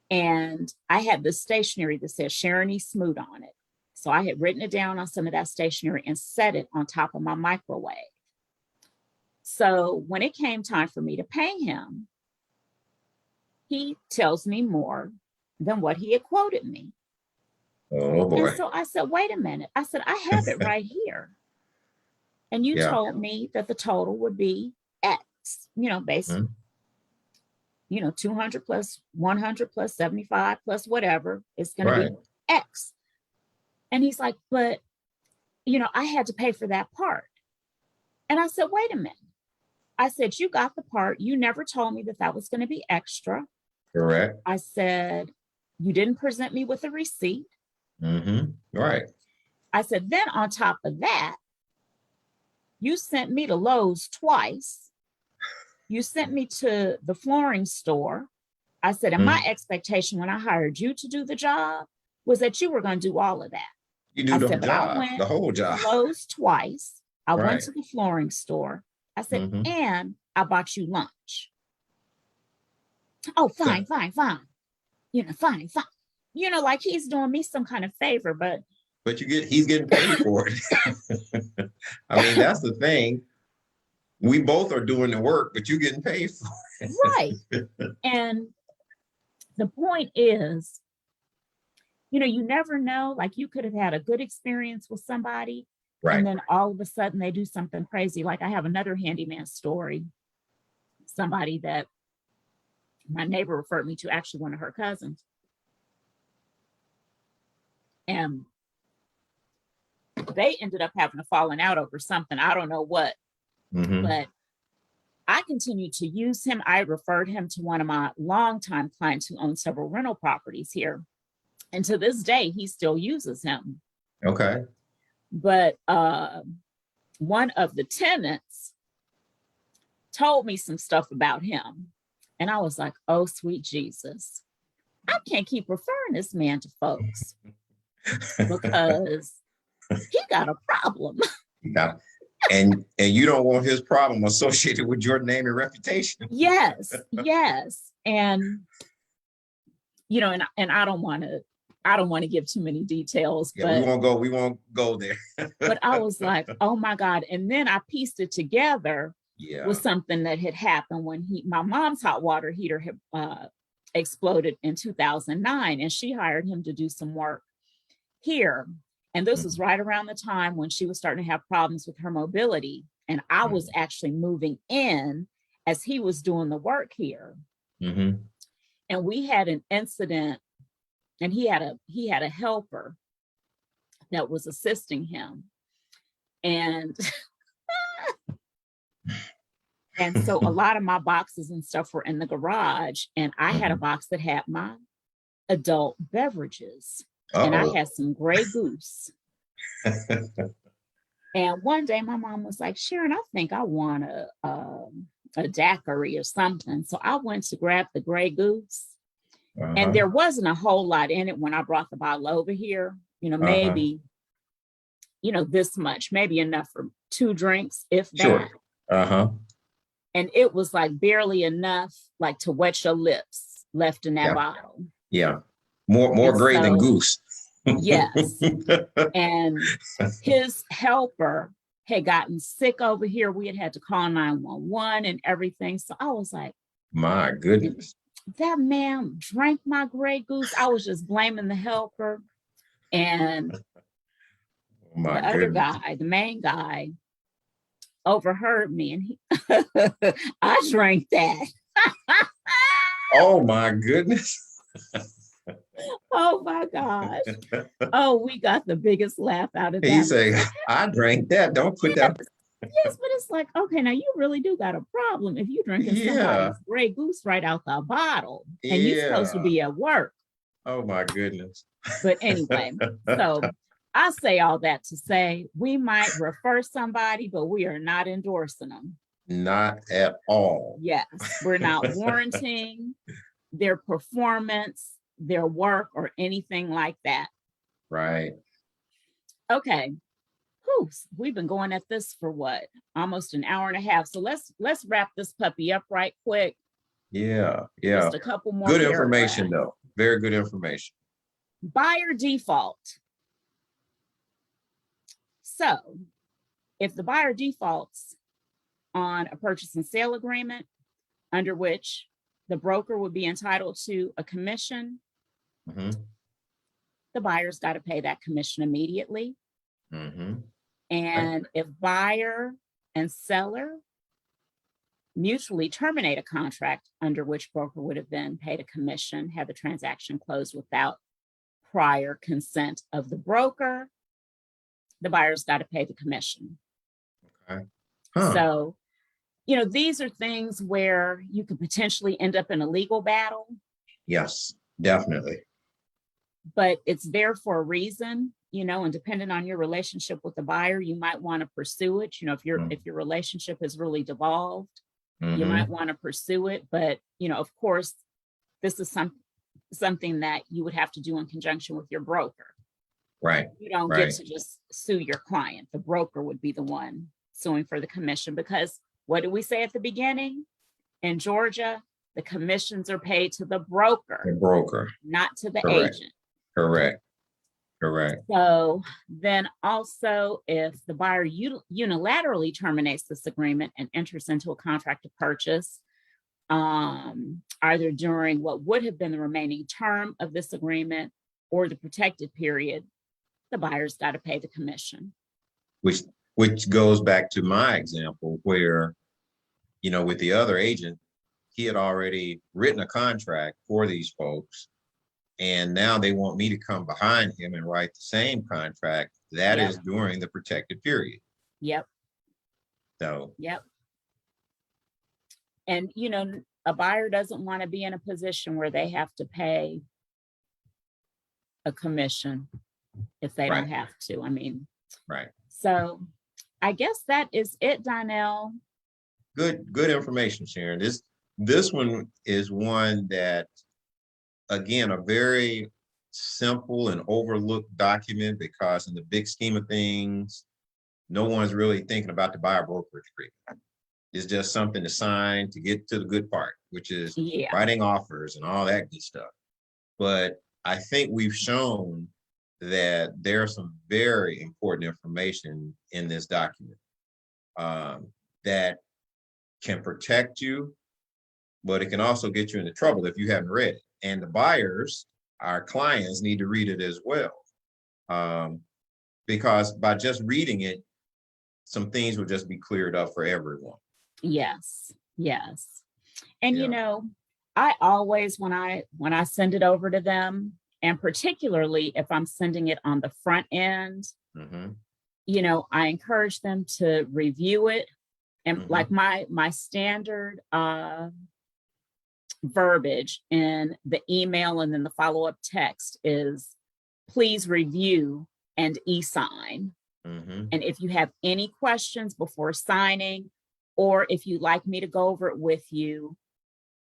And I had this stationery that says Sharon E. Smoot on it. So I had written it down on some of that stationery and set it on top of my microwave. So when it came time for me to pay him, he tells me more than what he had quoted me. Oh boy. And so I said, wait a minute. I said, I have it right here. And you told me that the total would be X, based, 200 plus 100 plus 75 plus whatever. It's going to be X. And he's like, but, I had to pay for that part. And I said, wait a minute. I said, you got the part. You never told me that that was going to be extra. Correct. I said, you didn't present me with a receipt. Right. I said, then on top of that, you sent me to Lowe's twice. You sent me to the flooring store. I said, and my expectation when I hired you to do the job was that you were going to do all of that. You do the job, the whole job. To Lowe's twice. I went to the flooring store. I said, and I bought you lunch. Oh, fine. Fine. Like he's doing me some kind of favor, but he's getting paid for it. I mean, that's the thing. We both are doing the work, but you're getting paid for it. Right. And the point is, you never know, like you could have had a good experience with somebody. Right. And then all of a sudden they do something crazy. Like I have another handyman story. Somebody that my neighbor referred me to, actually one of her cousins. And they ended up having a falling out over something. I don't know what, but I continued to use him. I referred him to one of my longtime clients who owns several rental properties here. And to this day, he still uses him. Okay. But one of the tenants told me some stuff about him. And I was like, oh, sweet Jesus. I can't keep referring this man to folks because he got a problem. Yeah. And you don't want his problem associated with your name and reputation. Yes. And, and I don't want to give too many details. Yeah, but we won't go there. But I was like, oh my God. And then I pieced it together with something that had happened when my mom's hot water heater had exploded in 2009, and she hired him to do some work here. And this was right around the time when she was starting to have problems with her mobility. And I was actually moving in as he was doing the work here. And we had an incident, and he had a helper that was assisting him. And and so a lot of my boxes and stuff were in the garage, and I had a box that had my adult beverages. And I had some Grey Goose. And one day my mom was like, Sharon, I think I want a daiquiri or something. So I went to grab the Grey Goose. And there wasn't a whole lot in it when I brought the bottle over here. Maybe, this much, maybe enough for 2 drinks, if that. And it was like barely enough, like to wet your lips left in that bottle. Yeah. More Grey than Goose. Yes. And his helper had gotten sick over here. We had to call 911 and everything. So I was like, my goodness. that man drank my Grey Goose. I was just blaming the helper. And Oh my the other goodness. guy, the main guy, overheard me and I drank that. Oh my goodness. Oh my gosh. Oh, we got the biggest laugh out of He that. say, I drank that. Don't put Yes, that. yes, but it's like, okay, now you really do got a problem if you're drinking Yeah. somebody's Grey Goose right out the bottle and you're supposed to Yeah. be at work. Oh my goodness. But anyway, so I say all that to say we might refer somebody, but we are not endorsing them. Not at all. Yes, we're not warranting their performance, their work, or anything like that. Right. Okay. Whew, we've been going at this for what? Almost an hour and a half. So let's wrap this puppy up right quick. Yeah. Yeah. Just a couple more Good information paragraphs. though. Very good information. Buyer default. So if the buyer defaults on a purchase and sale agreement under which the broker would be entitled to a commission, Mm-hmm. the buyer's got to pay that commission immediately. Mm-hmm. And if buyer and seller mutually terminate a contract under which broker would have been paid a commission, had the transaction closed without prior consent of the broker, the buyer's got to pay the commission. Okay. Huh. So, you know, these are things where you could potentially end up in a legal battle. Yes, definitely. But it's there for a reason, you know, and depending on your relationship with the buyer, you might want to pursue it. You know, if your relationship is really devolved, you might want to pursue it. But, you know, of course, this is something that you would have to do in conjunction with your broker. Right. You don't Right. get to just sue your client. The broker would be the one suing for the commission, because what did we say at the beginning? In Georgia, the commissions are paid to the broker, The broker. not to the Correct. agent. Correct. Correct. So then also, if the buyer unilaterally terminates this agreement and enters into a contract to purchase, either during what would have been the remaining term of this agreement or the protected period, the buyer's got to pay the commission. Which goes back to my example where, you know, with the other agent, he had already written a contract for these folks. And now they want me to come behind him and write the same contract. That Yep. is during the protected period. Yep. So, Yep. And, you know, a buyer doesn't want to be in a position where they have to pay a commission if they don't Right. have to. I mean, right. so I guess that is it, Donell. Good information, Sharon. This one is one that, again, a very simple and overlooked document, because in the big scheme of things, no one's really thinking about the buyer brokerage agreement. It's just something to sign to get to the good part, which is writing offers and all that good stuff. But I think we've shown that there's some very important information in this document that can protect you, but it can also get you into trouble if you haven't read it. And the buyers, our clients, need to read it as well. Because by just reading it, some things will just be cleared up for everyone. Yes. Yes. And, you know, I always, when I send it over to them, and particularly if I'm sending it on the front end, you know, I encourage them to review it. And like my standard verbiage in the email and then the follow-up text is, please review and e-sign. And if you have any questions before signing, or if you'd like me to go over it with you,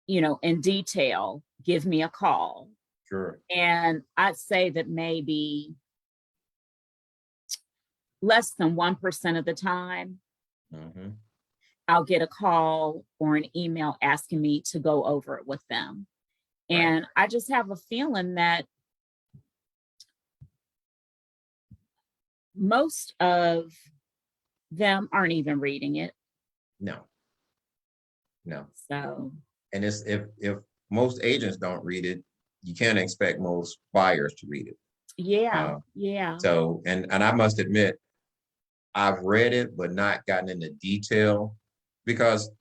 you know, in detail, give me a call. Sure. And I'd say that maybe less than 1% of the time, I'll get a call or an email asking me to go over it with them. And I just have a feeling that most of them aren't even reading it. No. So. And it's if most agents don't read it. You can't expect most buyers to read it. Yeah, yeah, So, and I must admit, I've read it, but not gotten into detail because,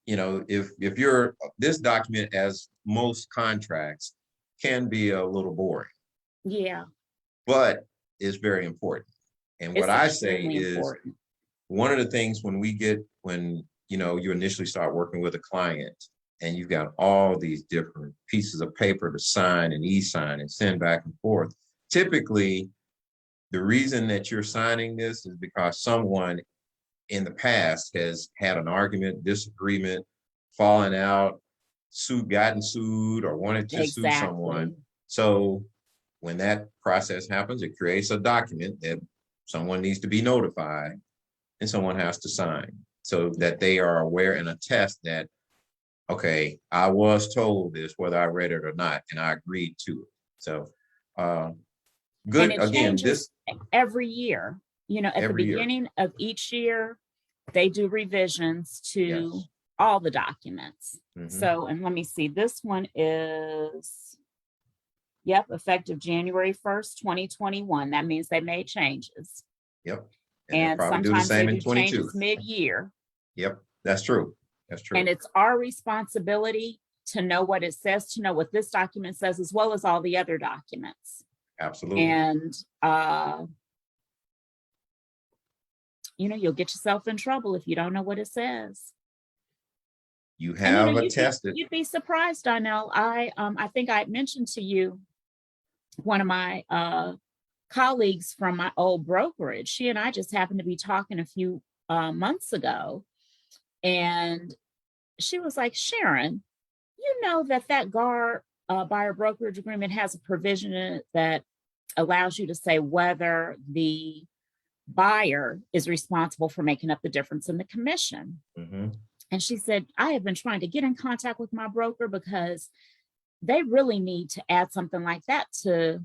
if you're this document, as most contracts, can be a little boring, yeah. but it's very important. And what It's I say extremely is, important. one of the things when you initially start working with a client and you've got all these different pieces of paper to sign and e-sign and send back and forth, typically the reason that you're signing this is because someone in the past has had an argument, disagreement, fallen out, gotten sued, or wanted to sue Exactly. someone. So when that process happens, it creates a document that someone needs to be notified and someone has to sign so that they are aware and attest that, okay, I was told this, whether I read it or not, and I agreed to it. So And good. it Again, changes every year. At the every year. beginning of each year, they do revisions to Yes. all the documents. Mhm. So, and let me see, this one is, yep, effective January 1st, 2021. That means they made changes. Yep. And they'll And probably do the sometimes they same in do 22. changes mid-year. Yep, that's true. That's true. And it's our responsibility to know what it says, to know what this document says, as well as all the other documents. Absolutely. And, you'll get yourself in trouble if you don't know what it says. You And have attested. you'd be surprised, Donell. I think I mentioned to you one of my colleagues from my old brokerage. She and I just happened to be talking a few months ago, and she was like, Sharon, you know that GAR buyer brokerage agreement has a provision in it that allows you to say whether the buyer is responsible for making up the difference in the commission. Mhm. And she said, I have been trying to get in contact with my broker because they really need to add something like that to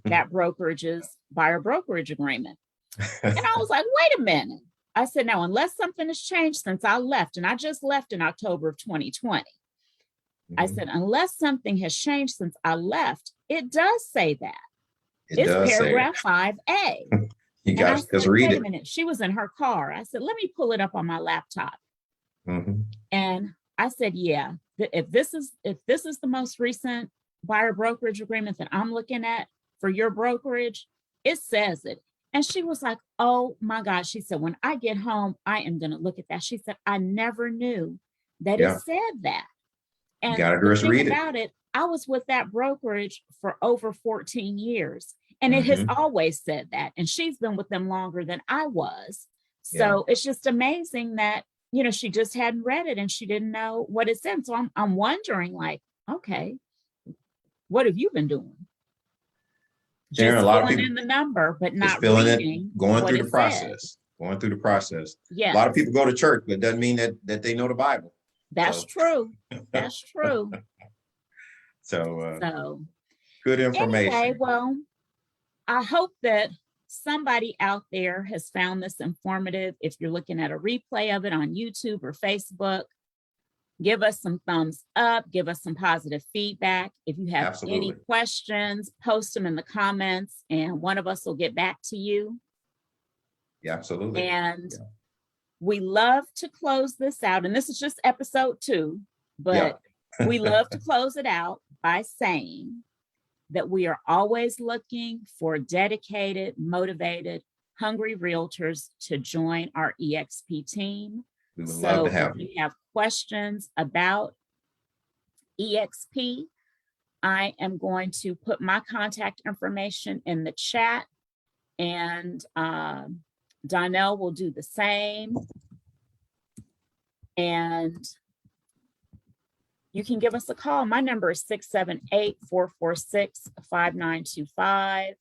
that brokerage's buyer brokerage agreement. And I was like, wait a minute. I said, now, unless something has changed since I left, and I just left in October of 2020. I Mhm. said, unless something has changed since I left, it does say that. It It's does say it. paragraph 5A. You And I guys just said, read wait a it. minute. She was in her car. I said, let me pull it up on my laptop. Mhm. And I said, yeah, if this is the most recent buyer brokerage agreement that I'm looking at for your brokerage, it says it. And she was like, oh my gosh. She said, when I get home, I am going to look at that. She said, I never knew that it Yeah, said that. you And gotta the just thing read it. about it, I was with that brokerage for over 14 years, and it has Mhm. always said that. And she's been with them longer than I was. Yeah. So it's just amazing that, she just hadn't read it and she didn't know what it said. So I'm wondering, like, okay, what have you been doing? Sharon, a Just lot of filling people in the number, but just not feeling it, reading going what through it the said. process. Going through the process. A Yes, lot of people go to church, but it doesn't mean that they know the Bible. that's So true. That's true. so So good anyway, information. well, I hope that somebody out there has found this informative. If you're looking at a replay of it on YouTube or Facebook, give us some thumbs up, give us some positive feedback. If you have any Absolutely. questions, post them in the comments and one of us will get back to you. Yeah, absolutely. And Yeah. we love to close this out. And this is just episode 2, but Yeah. we love to close it out by saying that we are always looking for dedicated, motivated, hungry realtors to join our EXP team. We would love to So if have you. you have questions about EXP, I am going to put my contact information in the chat, and Donell will do the same. And you can give us a call. My number is 678-446-5925.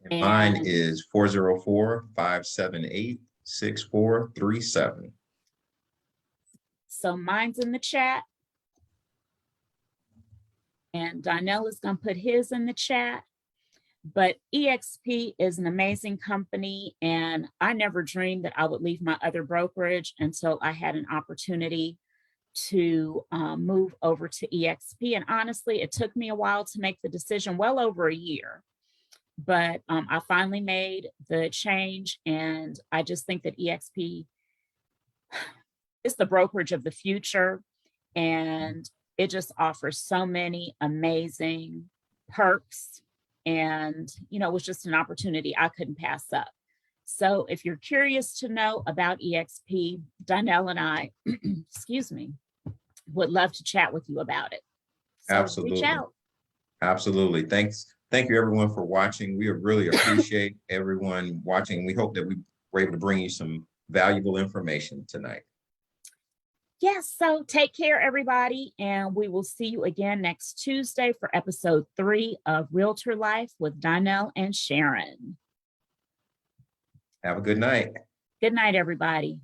And mine is 404-578-6437. So mine's in the chat. And Donell is going to put his in the chat. But EXP is an amazing company. And I never dreamed that I would leave my other brokerage until I had an opportunity to move over to EXP. And honestly, it took me a while to make the decision, well over a year. But I finally made the change, and I just think that EXP is the brokerage of the future, and it just offers so many amazing perks. And, it was just an opportunity I couldn't pass up. So if you're curious to know about EXP, Donell and I, excuse me, would love to chat with you about it. So reach Absolutely. out. Absolutely. Thanks. Thank you everyone for watching. We really appreciate everyone watching. We hope that we were able to bring you some valuable information tonight. Yes. So take care, everybody. And we will see you again next Tuesday for episode 3 of Realtor Life with Donell and Sharon. Have a good night. Good night, everybody.